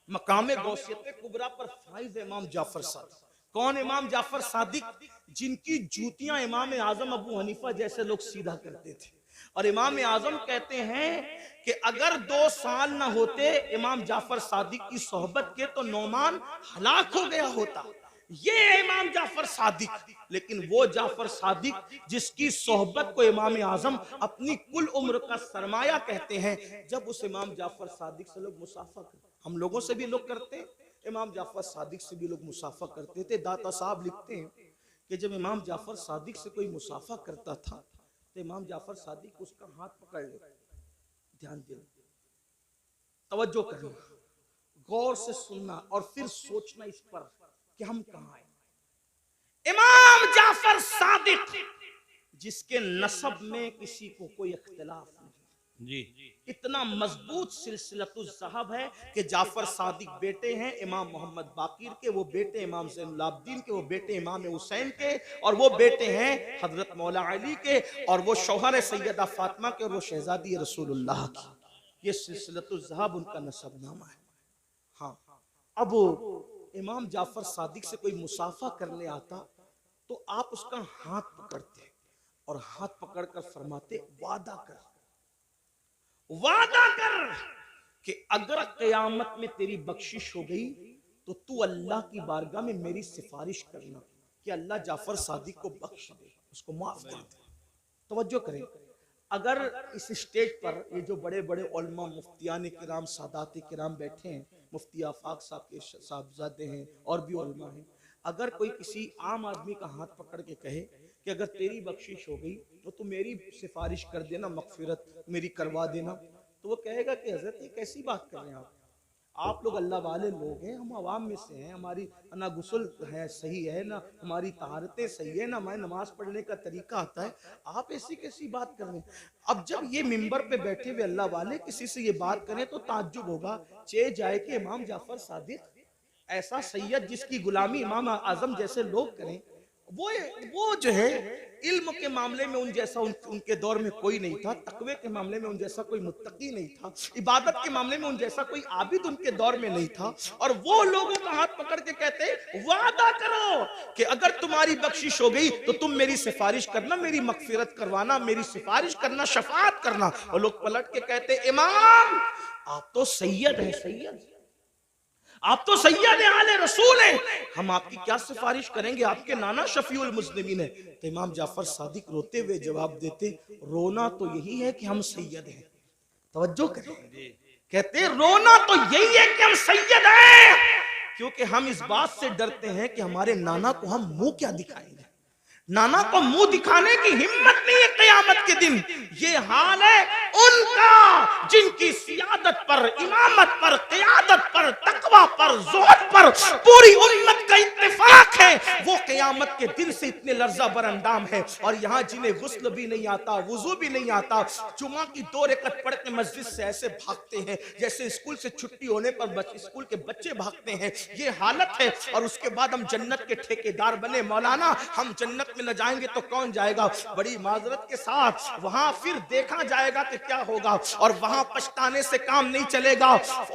मकाम गौसियत कुबरा पर फाइज इमाम जाफर सादिक। कौन इमाम जाफर सादिक? जिनकी जूतियां इमाम आजम अबू हनीफा जैसे लोग सीधा करते थे। और इमाम आजम कहते हैं कि अगर 2 साल ना होते इमाम जाफर सादिक की सोहबत के तो नौमान हलाक हो गया होता। ये इमाम जाफर सादिक। लेकिन वो जाफर सादिक जिसकी सोहबत को इमाम आजम अपनी कुल उम्र का सरमाया कहते हैं, जब उस इमाम जाफर सादिक से लोग मुसाफा करते, हम लोगों से भी लोग करते, इमाम जाफर सादिक से भी लोग मुसाफा करते थे। दाता साहब लिखते हैं कि जब इमाम जाफर सादिक से कोई मुसाफा करता था तो इमाम जाफर सादिक उसका हाथ पकड़ लेते। ध्यान देना, तवज्जो करना, गौर से सुनना और फिर सोचना इस पर कि हम कहां हैं। इमाम जाफर सादिक जिसके नसब में किसी को कोई इख्तिलाफ नहीं जी, इतना मजबूत सिलसिलतुल ज़हब है कि जाफर सादिक बेटे हैं इमाम मोहम्मद बाकिर के, वो बेटे इमाम ज़ैनुल आबिदीन के, वो बेटे इमाम हुसैन के, और वो बेटे हैं हजरत मौला अली के, और वो शौहर सैयदा फातिमा के, और वो शहजादी रसूलुल्लाह की। ये सिलसिलतुल ज़हब उनका नसबनामा है। हाँ, अब इमाम जाफर सादिक से कोई मुसाफा करने आता तो आप उसका हाथ पकड़ते और हाथ पकड़कर फरमाते वादा कर कि अगर क़यामत में तेरी बख्शिश हो गई तो तू अल्लाह की बारगाह में मेरी सिफारिश करना कि अल्लाह जाफर सादिक को बख्श दे, उसको माफ कर दे। तवज्जो करें, अगर इस स्टेज पर ये जो बड़े बड़े उलमा मुफ्तियान किराम सादात किराम बैठे हैं, मुफ्ती आफाक साहब के साहबजादे हैं और भी उलमा हैं, अगर कोई किसी आम आदमी का हाथ पकड़ के कहे कि अगर तेरी बख्शिश हो गई तो तू मेरी सिफारिश कर देना, मगफिरत मेरी करवा देना, तो वो कहेगा कि हजरत ये कैसी बात कर रहे हैं आप, आप लोग अल्लाह वाले लोग हैं, हम अवाम में से हैं, हमारी ना गुस्ल है सही है, ना हमारी तहारतें सही है, ना हमारी नमाज पढ़ने का तरीका आता है, आप ऐसी कैसी बात कर रहे हैं। अब जब ये मिंबर पे बैठे हुए अल्लाह वाले किसी से ये बात करें तो ताज्जुब होगा, चे जाए कि इमाम जाफर सादिक ऐसा सैयद जिसकी गुलामी इमाम आजम जैसे लोग करें, वो जो है इल्म के मामले में उन जैसा उनके दौर में कोई नहीं था, तकवे के मामले में उन जैसा कोई मुत्तकी नहीं था, इबादत के मामले में उन जैसा कोई आबिद उनके दौर में नहीं था। और वो लोगों का हाथ पकड़ के कहते वादा करो कि अगर तुम्हारी बख्शिश हो गई तो तुम मेरी सिफारिश करना, मेरी मगफिरत करवाना, मेरी सिफारिश करना, शफाअत करना। और लोग पलट के कहते इमाम आप तो सैयद हैं, सैयद आप तो सैयद आले रसूल हैं, हम आपकी क्या सिफारिश करेंगे, आपके नाना शफीउल मुज़निबीन है। तो इमाम जाफर सादिक रोते हुए जवाब देते, रोना तो यही है कि हम सैयद हैं। तवज्जो करें, कहते रोना तो यही है कि हम सैयद हैं, क्योंकि हम इस बात से डरते हैं कि हमारे नाना को हम मुंह क्या दिखाएंगे। नाना को मुंह दिखाने की हिम्मत नहीं है क़यामत के दिन। ये हाल है उनका जिनकी सियादत पर, इमामत पर, क़यादत पर, तकवा पर, ज़ुहद पर पूरी उम्मत का इत्तिफाक है। वो क़यामत के दिन से इतने लर्जा बरअंदाम है। और यहाँ जिन्हें गुस्ल भी नहीं आता, वुजू भी नहीं आता, जुमा की 2 रकअत पढ़ के मस्जिद से ऐसे भागते हैं जैसे स्कूल से छुट्टी होने पर स्कूल के बच्चे भागते हैं, ये हालत है। और उसके बाद हम जन्नत के ठेकेदार बने, मौलाना हम जन्नत में न जाएंगे तो कौन जाएगा। बड़ी माजरत के साथ वहां फिर देखा जाएगा कि क्या होगा, और वहां पछताने से काम नहीं चलेगा।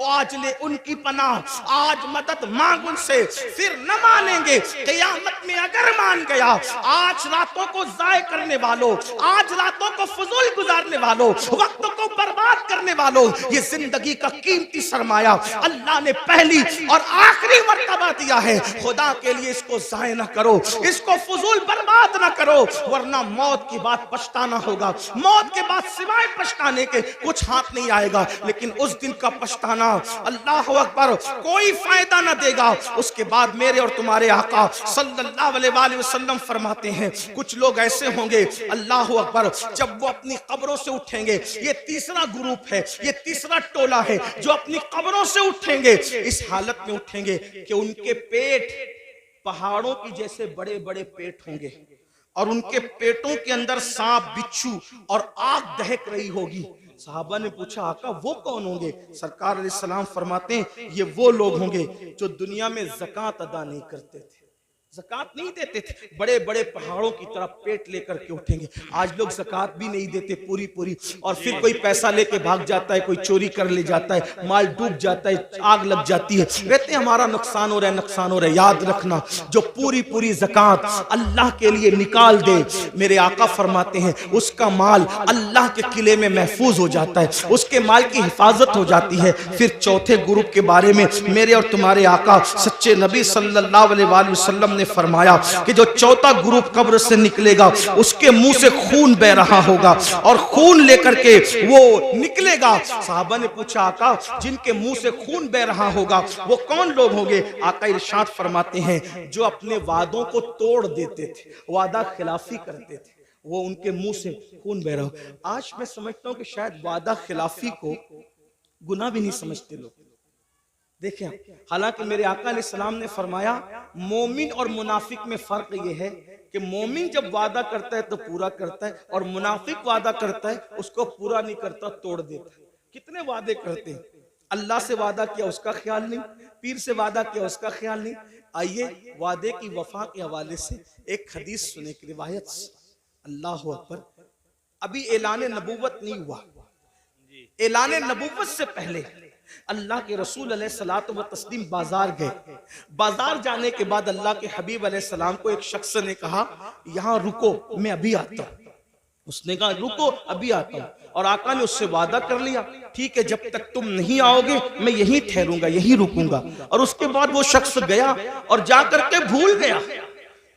आज ले उनकी पनाह, आज मदद मांग उनसे, फिर न मानेंगे क़यामत में अगर मान गया। आज रातों को जाय करने वालों, आज रातों को फजूल गुजारने वालों, वक्त को बर्बाद करने वालों, ये जिंदगी का कीमती सरमाया अल्लाह ने पहली और आखिरी मर्तबा दिया है। खुदा के लिए इसको जाय न करो, इसको फजूल बर्बाद न करो, वरना मौत की बात पछताना होगा। मौत के बाद सिवाय पछताने के कुछ हाथ नहीं आएगा। लेकिन उस दिन का पछताना, अल्लाह अकबर, कोई फायदा न देगा। उसके बाद मेरे और तुम्हारे आका सल्लल्लाहु अलैहि वसल्लम फरमाते हैं, कुछ लोग ऐसे होंगे, अल्लाह अकबर, जब वो अपनी कब्रों से उठेंगे, ये तीसरा ग्रुप है, ये तीसरा टोला है जो अपनी कब्रों से उठेंगे। इस हालत में उठेंगे कि उनके पेट पहाड़ों की जैसे बड़े बड़े पेट होंगे, और उनके पेटों के अंदर सांप, बिच्छू और आग दहक रही होगी। साहबा ने पूछा, आका वो कौन होंगे? सरकार अलैहिस्सलाम फरमाते हैं, ये वो लोग होंगे जो दुनिया में ज़कात अदा नहीं करते थे, ज़कात नहीं देते थे, बड़े बड़े पहाड़ों की तरह पेट लेकर के उठेंगे। आज लोग ज़कात भी नहीं देते पूरी पूरी, और फिर कोई पैसा लेके भाग जाता है, कोई चोरी कर ले जाता है, माल डूब जाता है, आग लग जाती है, कहते हैं हमारा नुकसान हो रहा है, नुकसान हो रहा है। याद रखना, जो पूरी पूरी ज़कात अल्लाह के लिए निकाल दे, मेरे आका फरमाते हैं उसका माल अल्लाह के किले में महफूज हो जाता है, उसके माल की हिफाजत हो जाती है। फिर चौथे ग्रुप के बारे में मेरे और तुम्हारे आका सच्चे नबी सल्लल्लाहु अलैहि वसल्लम ने फरमाया कि जो चौथा ग्रुप कब्र से निकलेगा उसके मुंह से खून बह रहा होगा, और खून लेकर के वो निकलेगा। साहबा ने पूछा, आका जिनके मुंह से खून बह रहा होगा वो कौन लोग होंगे? आका इरशाद फरमाते हैं, जो अपने वादों को तोड़ देते थे, वादा खिलाफी करते थे, वो उनके मुंह से खून बह रहा हो। आज मैं समझता हूं कि शायद वादा खिलाफी को गुनाह भी नहीं समझते लोग। देखें, हालांकि मेरे आका अलैहिस्सलाम ने फरमाया, मोमिन और मुनाफिक में फर्क ये है कि मोमिन जब वादा करता है तो पूरा करता है, और मुनाफिक वादा करता है उसको पूरा नहीं करता, तोड़ देता है। कितने वादे करते हैं, अल्लाह से वादा किया उसका ख्याल नहीं, पीर से वादा किया उसका ख्याल नहीं। आइए वादे की वफा के हवाले से एक हदीस सुने की रिवायत। अल्लाह अकबर, अभी ऐलान नबूवत नहीं हुआ, ऐलान नबूवत से पहले अल्लाह के रसूल अलैहिस्सलातु व तस्लीम बाजार गए। बाजार जाने के बाद अल्लाह के हबीब अलैहिस्सलाम को एक शख्स ने कहा, यहाँ रुको, मैं अभी आता हूँ। उसने कहा, रुको, अभी आता हूँ। और आका ने उससे वादा कर लिया, ठीक है, जब तक तुम नहीं आओगे मैं यहीं ठहरूंगा, यहीं रुकूंगा। और उसके बाद वो शख्स गया और जाकर के भूल गया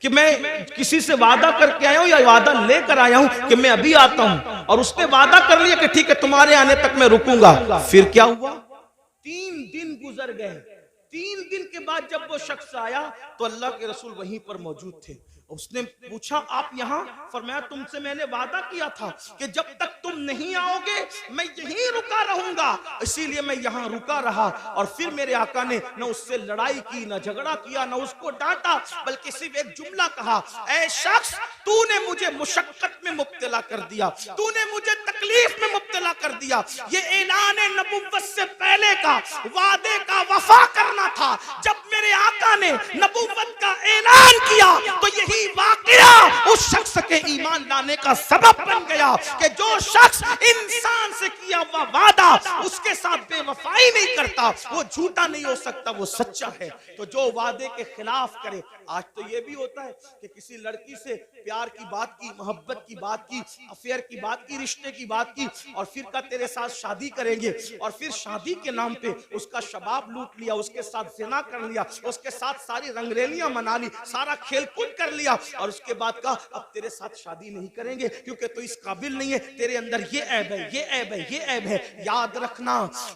कि मैं किसी से वादा करके आया हूं या वादा लेकर आया हूं कि मैं अभी आता हूं। और उसने वादा कर लिया कि ठीक है, तुम्हारे आने तक मैं रुकूंगा। फिर क्या हुआ, 3 दिन गुजर गए। 3 दिन के बाद जब वो शख्स आया तो अल्लाह के रसूल वहीं पर मौजूद थे। उसने पूछा आप यहाँ? फरमाया तुमसे मैंने वादा किया था कि जब तक तुम नहीं आओगे मैं यहीं रुका रहूंगा, इसीलिए मैं यहाँ रुका रहा। और फिर मेरे आका ने न उससे लड़ाई की, न झगड़ा किया, न उसको डांटा, बल्कि सिर्फ एक जुमला कहा, ऐ शख्स तूने मुझे मुशक्कत में मुब्तला कर दिया, तूने मुझे तकलीफ में मुब्तला कर दिया। ये ऐलान नबुव्वत से पहले का वादे का वफा करना था। जब मेरे आका ने नबुव्वत का ऐलान किया तो यही वाकया उस शख्स के ईमान लाने का सबब बन गया कि जो शख्स इंसान से किया हुआ वादा उसके साथ बेवफाई नहीं करता वो झूठा नहीं हो सकता, वो सच्चा है। तो जो वादे के खिलाफ करे, आज तो ये भी होता है कि किसी लड़की से प्यार की बात की, मोहब्बत की बात की, अफेयर की बात की, रिश्ते की बात की, और फिर का तेरे साथ शादी करेंगे, और फिर शादी के नाम पे उसका शबाब लूट लिया, उसके साथ ज़िना कर लिया, उसके साथ सारी रंगरेलियां मना ली, सारा खेल कूद कर लिया, और उसके बाद का अब तेरे साथ शादी नहीं करेंगे क्योंकि तो इस काबिल नहीं है, तेरे अंदर ये ऐब है, ये ऐब है, ये ऐब है। याद रखना,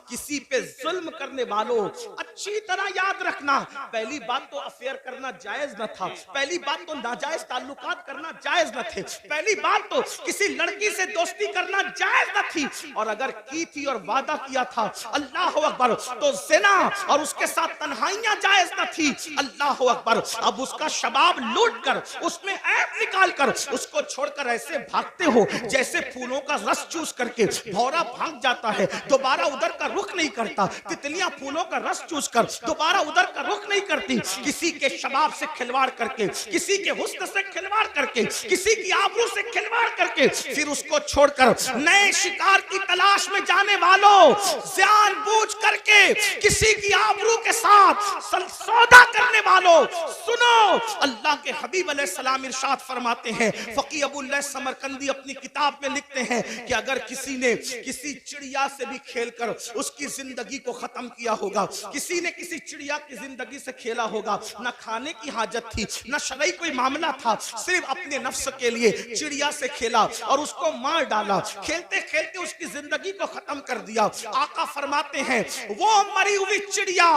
किसी पे जुल्म करने वालों अच्छी तरह याद रखना, पहली बात तो अफेयर करना जायज न था, पहली बात तो नाजायज ताल्लुकात करना जायज न थे, पहली बात तो किसी लड़की से दोस्ती करना जायज न थी, और अगर की थी और वादा किया था अल्लाह अकबर तो ज़िना और उसके साथ तन्हाइयां जायज न थी। अल्लाह अकबर, अब उसका शबाब लूट कर उसमें ऐब निकाल कर उसको छोड़कर ऐसे भागते हो जैसे फूलों का रस चूस करके भौरा भाग जाता है, दोबारा उधर का रुख नहीं करता। तितलियां फूलों का रस चूस कर दोबारा उधर का रुख नहीं करती। किसी के शबाब से खिलवाड़ करके, किसी के हुस्न से खिलवाड़ करके, किसी की आबरू से खिलवाड़ करके फिर उसको छोड़कर नए शिकार की तलाश में जाने वालों, जानबूझ करके किसी की आबरू के साथ सौदा करने वालों, सुनो, अल्लाह के हबीब अलैहिस्सलाम इरशाद फरमाते हैं, फकीह अबूल्लाह समरकंदी अपनी किताब में लिखते हैं कि अगर किसी ने किसी चिड़िया से भी खेलकर उसकी जिंदगी को खत्म किया होगा, किसी ने किसी चिड़िया की जिंदगी से खेला होगा, न खाने की हाजत थी, न शरई कोई मामला था, सिर्फ अपने नफ्स के लिए चिड़िया से खेला और उसको मार डाला, खेलते खेलते उसकी जिंदगी को खत्म कर दिया। आका फरमाते हैं वो मरी हुई चिड़िया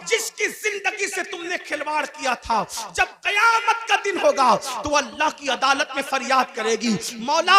जिसकी जिंदगी से तुमने खिलवाड़ किया था, जब कयामत का दिन होगा तो अल्लाह की अदालत में फरियाद करेगी, मौला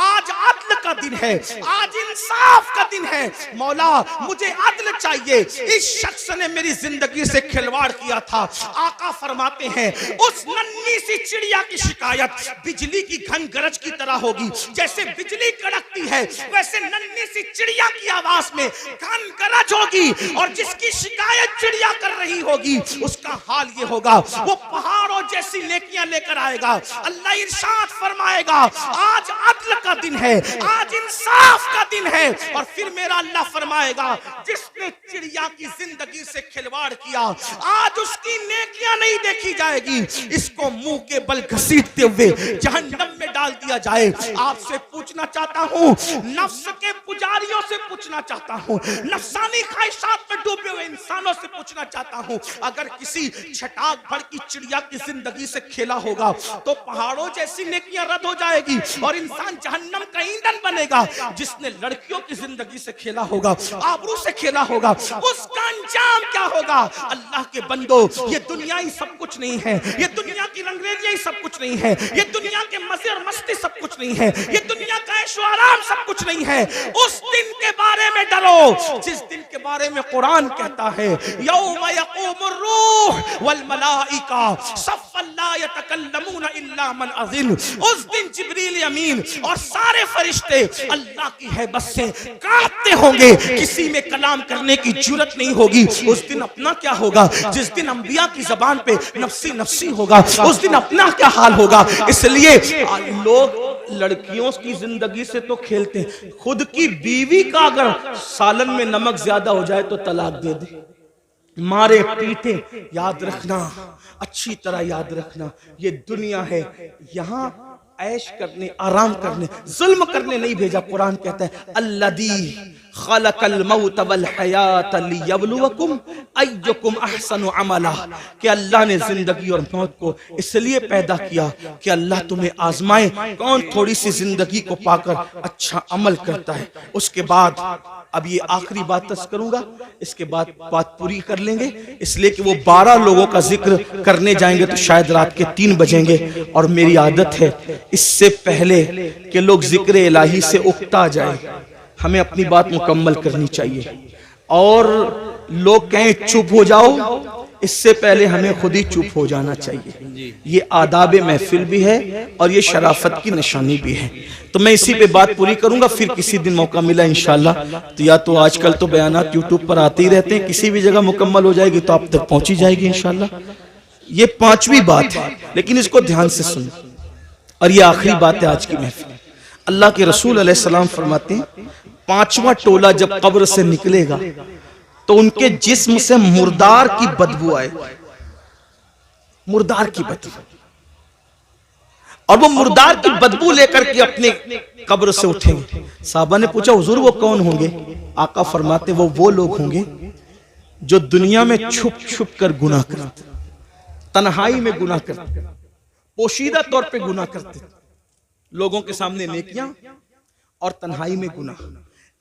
आज अदल का दिन है, आज इंसाफ का दिन है, मौला मुझे अदल चाहिए, इस शख्स ने मेरी जिंदगी से खिलवाड़ किया था। आका फरमाते हैं उस नन्ही सी चिड़िया की शिकायत बिजली की घन गरज की तरह होगी, जैसे बिजली कड़कती है वैसे नन्ही सी चिड़िया की आवाज में घन गरज होगी, और जिसकी शिकायत चिड़िया कर रही होगी उसका हाल ये होगा, वो पहाड़ों जैसी नेकियां लेकर आएगा। अल्लाह इरशाद फरमाएगा आज अदल का दिन है, आज इंसाफ का दिन है, और फिर मेरा अल्लाह फरमाएगा जिसने चिड़िया की जिंदगी से खिलवाड़ किया आज उसकी नेकियां नहीं देखी जाएगी, इसको मुंह के बल घसीटते हुए जहन्नम में डाल दिया जाए। आपसे पूछना चाहता हूं, नफ्स के पुजारियों से पूछना चाहता हूं, नफसानी ख्वाहिशात में डूबे हुए इंसानों से पूछना चाहता हूं, अगर किसी छटाक भर की चिड़िया की जिंदगी से खेला होगा तो पहाड़ों जैसी नेकियां रद्द हो जाएगी और इंसान जहन्नम का ईंधन बनेगा। जिसने लड़कियों की जिंदगी से खेला होगा, आबरू से खेला होगा, उसका अंजाम क्या होगा? अल्लाह के बंदो, ये दुनिया ही सब कुछ नहीं है, ये दुनिया की रंगरेलियां ही सब कुछ नहीं है, ये दुनिया के मजे और मस्ती सब कुछ नहीं है, ये दुनिया का ऐशो आराम सब कुछ नहीं है। उस दिन के बारे में डरो जिस दिन के बारे में कुरान कहता है यौम यक़ूमुर रूह वल मलाइका सफ़्फ़न ला यतकल्लमून इल्ला मन अज़िन। उस दिन जिब्रील अमीन और सारे फरिश्ते अल्लाह की हैबत से कांपते होंगे, किसी में कलाम करने की जुर्रत नहीं होगी। उस दिन अपना क्या होगा? जिस दिन अंबिया की जबान पे नफ्सी नफ्सी होगा, उस दिन अपना क्या हाल होगा? इसलिए लोग लड़कियों की जिंदगी से तो खेलते हैं, खुद की बीवी का अगर सालन में नमक ज्यादा हो जाए तो तलाक दे दे, मारे पीटे। याद रखना, अच्छी तरह याद रखना, ये दुनिया है, यहाँ ऐश करने, आराम करने, जुल्म करने नहीं भेजा। कुरान कहता है अल्लदी खलकल मौत वल हयात लियब्लुवकुम अय्युकुम अहसनु अमला, कि अल्लाह ने जिंदगी और मौत को इसलिए पैदा किया कि अल्लाह तुम्हें आजमाए कौन थोड़ी सी जिंदगी को पाकर अच्छा अमल करता है। उसके बाद अब ये आखिरी बात तस करूंगा, इसके बाद बात पूरी कर लेंगे, इसलिए कि वो 12 लोगों का जिक्र करने जाएंगे तो शायद रात के 3 बजेंगे, और मेरी आदत है इससे पहले कि लोग जिक्र इलाही से उकता जाए हमें अपनी बात मुकम्मल करनी चाहिए। और लोग कहें चुप हो जाओ, इससे पहले हमें खुद ही चुप हो जाना चाहिए। ये आदाब महफिल भी है और ये शराफत की निशानी भी है। तो मैं इसी पे बात पूरी करूंगा, फिर किसी दिन मौका मिला इंशाल्लाह तो या तो आजकल तो बयानात यूट्यूब पर आते ही रहते हैं, किसी भी जगह मुकम्मल हो जाएगी तो आप तक पहुंची जाएगी इंशाल्लाह। ये 5वीं बात है, लेकिन इसको ध्यान से सुनो, और ये आखिरी बात है आज की महफिल। अल्लाह के रसूल अलैहिस्सलाम फरमाते हैं 5वां टोला जब कब्र से निकलेगा तो उनके जिस्म से मुर्दार की बदबू आए, मुर्दार की बदबू, और वो मुर्दार की बदबू लेकर के अपने कब्र से उठेंगे। साहबा ने पूछा हुजूर वो कौन होंगे? आका फरमाते वो लोग होंगे जो दुनिया में छुप छुप कर गुनाह करते, तन्हाई में गुनाह करते, पोशीदा तौर पे गुनाह करते, लोगों के सामने नेकियां और तन्हाई में गुनाह।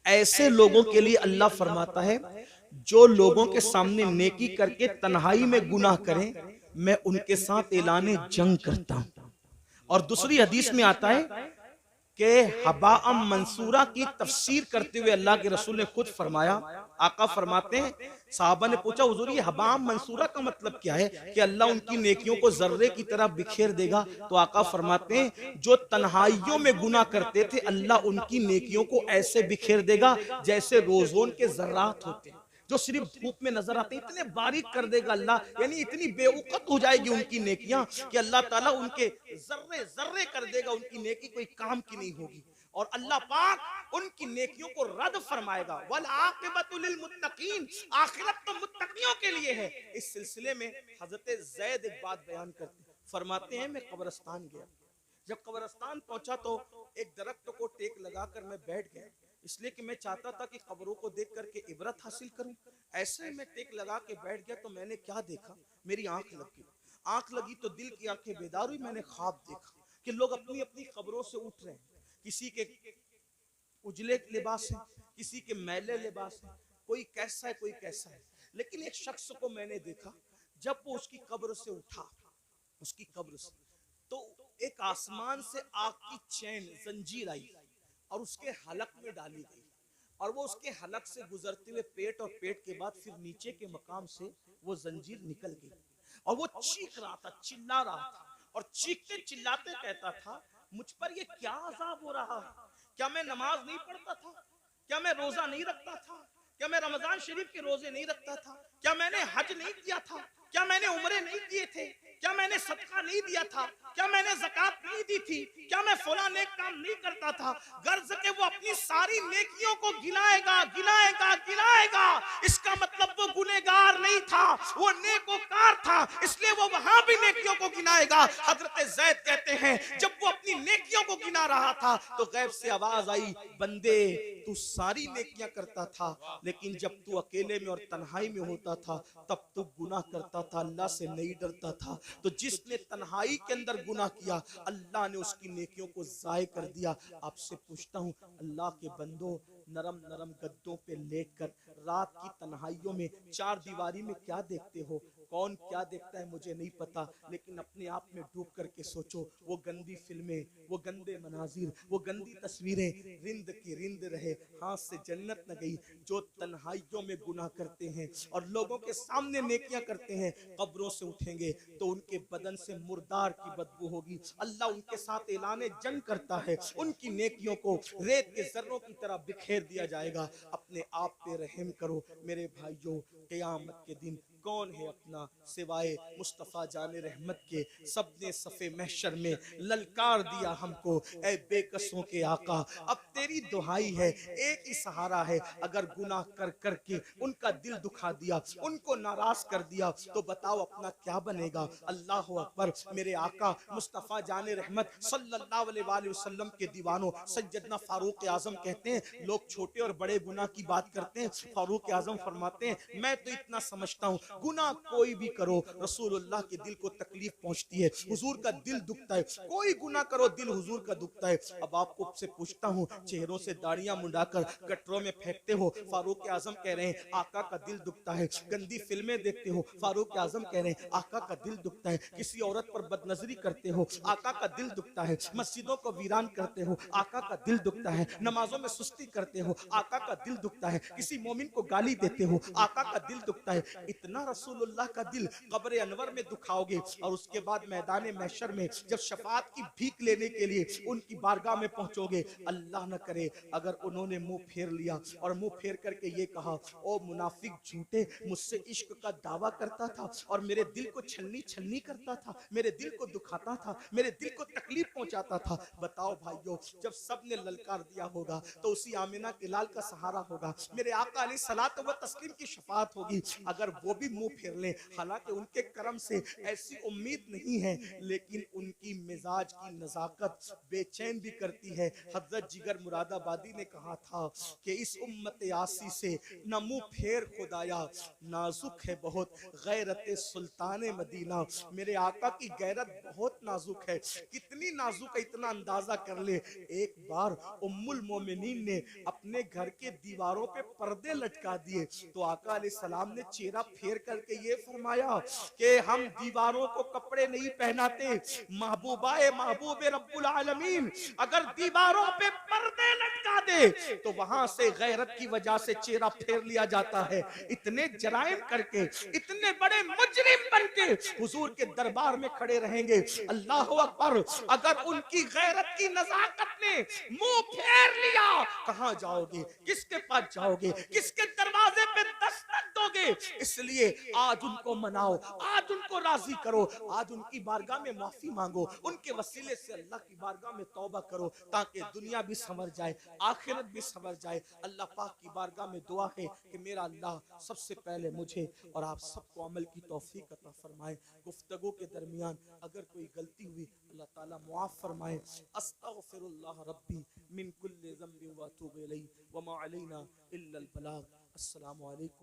ऐसे लोगों के लिए अल्लाह फरमाता है जो लोगों के सामने नेकी करके तन्हाई में गुनाह करें, मैं उनके साथ ऐलाने जंग करता हूं। और दूसरी हदीस में आता है कि हबाअम मंसूरा की तफसीर करते हुए अल्लाह के रसूल ने खुद फरमाया, आका फरमाते हैं साहबा ने पूछा हुजूर ये हबाअम मंसूरा का मतलब क्या है? कि अल्लाह उनकी नेकियों को जर्रे की तरह बिखेर देगा। तो आका फरमाते हैं जो तन्हाइयों में गुनाह करते थे अल्लाह उनकी नेकियों को ऐसे बिखेर देगा जैसे रोजोन के जर्रात होते हैं जो सिर्फ धूप में नजर आते हैं, इतने बारीक कर देगा अल्लाह, यानी इतनी बेवकूफ हो जाएगी उनकी नेकियां कि अल्लाह ताला उनके जर्रे जर्रे कर देगा, उनकी नेकी कोई काम की नहीं होगी। और अल्लाह पाक उनकी नेकियों को रद्द फरमाएगा। वल आक़िबतु लिल मुत्तकीन, आखिरत तो मुत्तकियों के लिए है। इस सिलसिले में हजरत ज़ैद एक बात बयान करते फरमाते हैं मैं कब्रिस्तान गया, जब कब्रिस्तान पहुंचा तो एक दरख्त को टेक लगाकर मैं बैठ गया, इसलिए कि मैं चाहता था कि कब्रों को देख करके इबरत हासिल करूं। ऐसे में टेक लगा के बैठ गया तो मैंने क्या देखा, मेरी आंख लगी, आंख लगी तो दिल की आंखें बेदार हुई। मैंने ख्वाब देखा कि लोग अपनी अपनी कब्रों से उठ रहे हैं, किसी के उजले लिबास है, किसी के मैले लिबास है, कोई कैसा है कोई कैसा है। लेकिन एक शख्स को मैंने देखा जब वो उसकी कब्र से उठा, उसकी कब्र से तो एक आसमान से आग की चैन जंजीर आई और उसके हलक में डाली गई, और वो उसके हलक से गुजरते हुए पेट और पेट के बाद फिर नीचे के मकाम से वो जंजीर निकल गई, और वो चीख रहा था, चिल्ला रहा था, और चीखते चिल्लाते कहता था मुझ पर ये क्या अजाब हो रहा है? क्या मैं नमाज नहीं पढ़ता था? क्या मैं रोजा नहीं रखता था? क्या मैं रमजान शरीफ के रोजे नहीं रखता था? क्या मैंने हज नहीं किया था? क्या मैंने उम्रे नहीं किए थे? क्या मैंने सदका नहीं दिया था? क्या मैंने ज़कात नहीं दी थी? क्या मैं फला नेक काम नहीं करता था? गर्ज के वो अपनी सारी नेकियों को गिनाएगा गिनाएगा गिनाएगा, इसका मतलब वो गुनहगार नहीं था, वो नेकोकार था, इसलिए वो वहां भी नेकियों को गिनाएगा। हजरत ज़ैद कहते हैं जब वो अपनी नेकियों को गिना रहा था तो गैब से आवाज आई, बंदे तू सारी नेकियां करता था, लेकिन जब तू अकेले में और तन्हाई में होता था तब तू गुनाह करता था, अल्लाह से नहीं डरता था। तो जिसने तन्हाई के अंदर गुनाह किया अल्लाह ने उसकी नेकियों को ज़ाय कर दिया। आपसे पूछता हूँ अल्लाह के बंदो, नरम नरम गद्दों पे लेटकर रात की तन्हाइयों में चार दीवारी में क्या देखते हो? कौन क्या देखता है मुझे नहीं पता, लेकिन अपने आप में डूब करके सोचो, वो गंदी फिल्में, वो गंदे मनाजिर, वो गंदी तस्वीरें रिंद की रिंद रहे, हाथ से जन्नत न गई। जो तन्हाइयों में गुनाह करते हैं और लोगों के सामने नेकियां करते हैं, कब्रों से उठेंगे तो उनके बदन से मुर्दार की बदबू होगी। अल्लाह उनके साथ ऐलाने जंग करता है, उनकी नेकियों को रेत के जर्रों की तरह बिखेर दिया जाएगा। अपने आप पे रहम करो मेरे भाइयों, क़यामत के दिन कौन है अपना सिवाय मुस्तफ़ा जाने रहमत के। सबने सफ़े महशर में ललकार दिया हमको, ऐ बेकसों के आका अब तेरी दुहाई है, एक ही सहारा है। अगर गुनाह कर कर के उनका दिल दुखा दिया, उनको नाराज कर दिया, तो बताओ अपना क्या बनेगा। अल्लाह अकबर। मेरे आका मुस्तफ़ा जाने रहमत सल्लल्लाहु अलैहि वसल्लम के दीवानों सैयदना फारूक आजम कहते हैं, लोग छोटे और बड़े गुनाह की बात करते हैं, फारूक आजम फरमाते हैं मैं तो इतना समझता हूँ गुनाह कोई भी करो रसूलुल्लाह के दिल को तकलीफ पहुंचती है, हुजूर का दिल दुखता है। कोई गुनाह करो दिल हुजूर का दुखता है। अब आपको से पूछता हूँ, चेहरों से दाढ़ियां मुंडाकर गटरों में फेंकते हो, फारूक आजम कह रहे हैं आका का दिल दुखता है। गंदी फिल्में देखते हो, फारूक आजम कह रहे हैं आका का दिल दुखता है। किसी औरत पर बदनजरी करते हो, आका का दिल दुखता है। मस्जिदों को वीरान करते हो, आका का दिल दुखता है। नमाजों में सुस्ती करते हो, आका का दिल दुखता है। किसी मोमिन को गाली देते हो, आका का दिल दुखता है। इतना रसूलुल्लाह का दिल कब्र अनवर में दुखाओगे, और उसके बाद मैदान महशर में जब शफाअत की भीख लेने के लिए उनकी बारगाह में पहुंचोगे, अल्लाह न करे अगर उन्होंने मुंह फेर लिया और मुंह फेर करके ये कहा, ओ मुनाफिक झूठे, मुझसे इश्क का दावा करता था और मेरे दिल को छलनी छलनी करता था, मेरे दिल को दुखाता था, मेरे दिल को तकलीफ पहुंचाता था। बताओ भाइयों, जब सबने ललकार दिया होगा तो उसी आमिना के लाल का सहारा होगा, मेरे आका अलैहिस्सलात व तस्लीम की शफाअत होगी। अगर वो भी मुंह फेर लें, हालांकि उनके करम से ऐसी उम्मीद नहीं है, लेकिन उनकी मिजाज की नजाकत बेचैन भी करती है। हजरत जिगर मुरादाबादी ने कहा था कि इस उम्मत यासी से न मुंह फेर खुदाया, नाजुक है बहुत गैरत सुल्तान मदीना। मेरे आका की गैरत बहुत नाजुक है। कितनी नाजुक है इतना अंदाजा कर ले। एक बार उम्मुल मोमिनीन ने अपने घर के दीवारों पे पर्दे लटका दिए, तो आका अलैहिस्सलाम ने चेहरा फेर करके ये फरमाया कि हम दीवारों को कपड़े नहीं पहनाते, महबूबाए महबूब रब्बुल आलमीन अगर दीवारों पे पर्दे लटका दे तो वहां से गैरत की वजह से चेहरा फेर लिया जाता है। इतने जराइम करके, इतने बड़े मुजरिम बनके हुजूर के दरबार में खड़े रहेंगे, अल्लाह अकबर। अगर उनकी गैरत की नजाकत ने मुंह फेर लिया, कहां जाओगे, किसके पास जाओगे, किसके दरवाजे पे दस्तक दोगे। इसलिए आज उनको मनाओ, आज उनको राजी करो, आज उनकी बारगाह में माफी मांगो, उनके वसीले से अल्लाह की बारगाह में तौबा करो, ताकि दुनिया भी संवर जाए, आखिरत भी संवर जाए। अल्लाह पाक की बारगाह में दुआ है कि मेरा अल्लाह सबसे पहले मुझे और आप सबको अमल की तौफीक अता फरमाए। गुफ्तगू के दरमियान अगर कोई गलती हुई, अल्लाह ताला मुआफ फरमाए। अस्तगफिरुल्लाह रब्बी मिन कुल्ली ज़ंबिन व अतूबु इलैहि व मा अलैना इल्लल बलाग। अस्सलामु अलैकुम।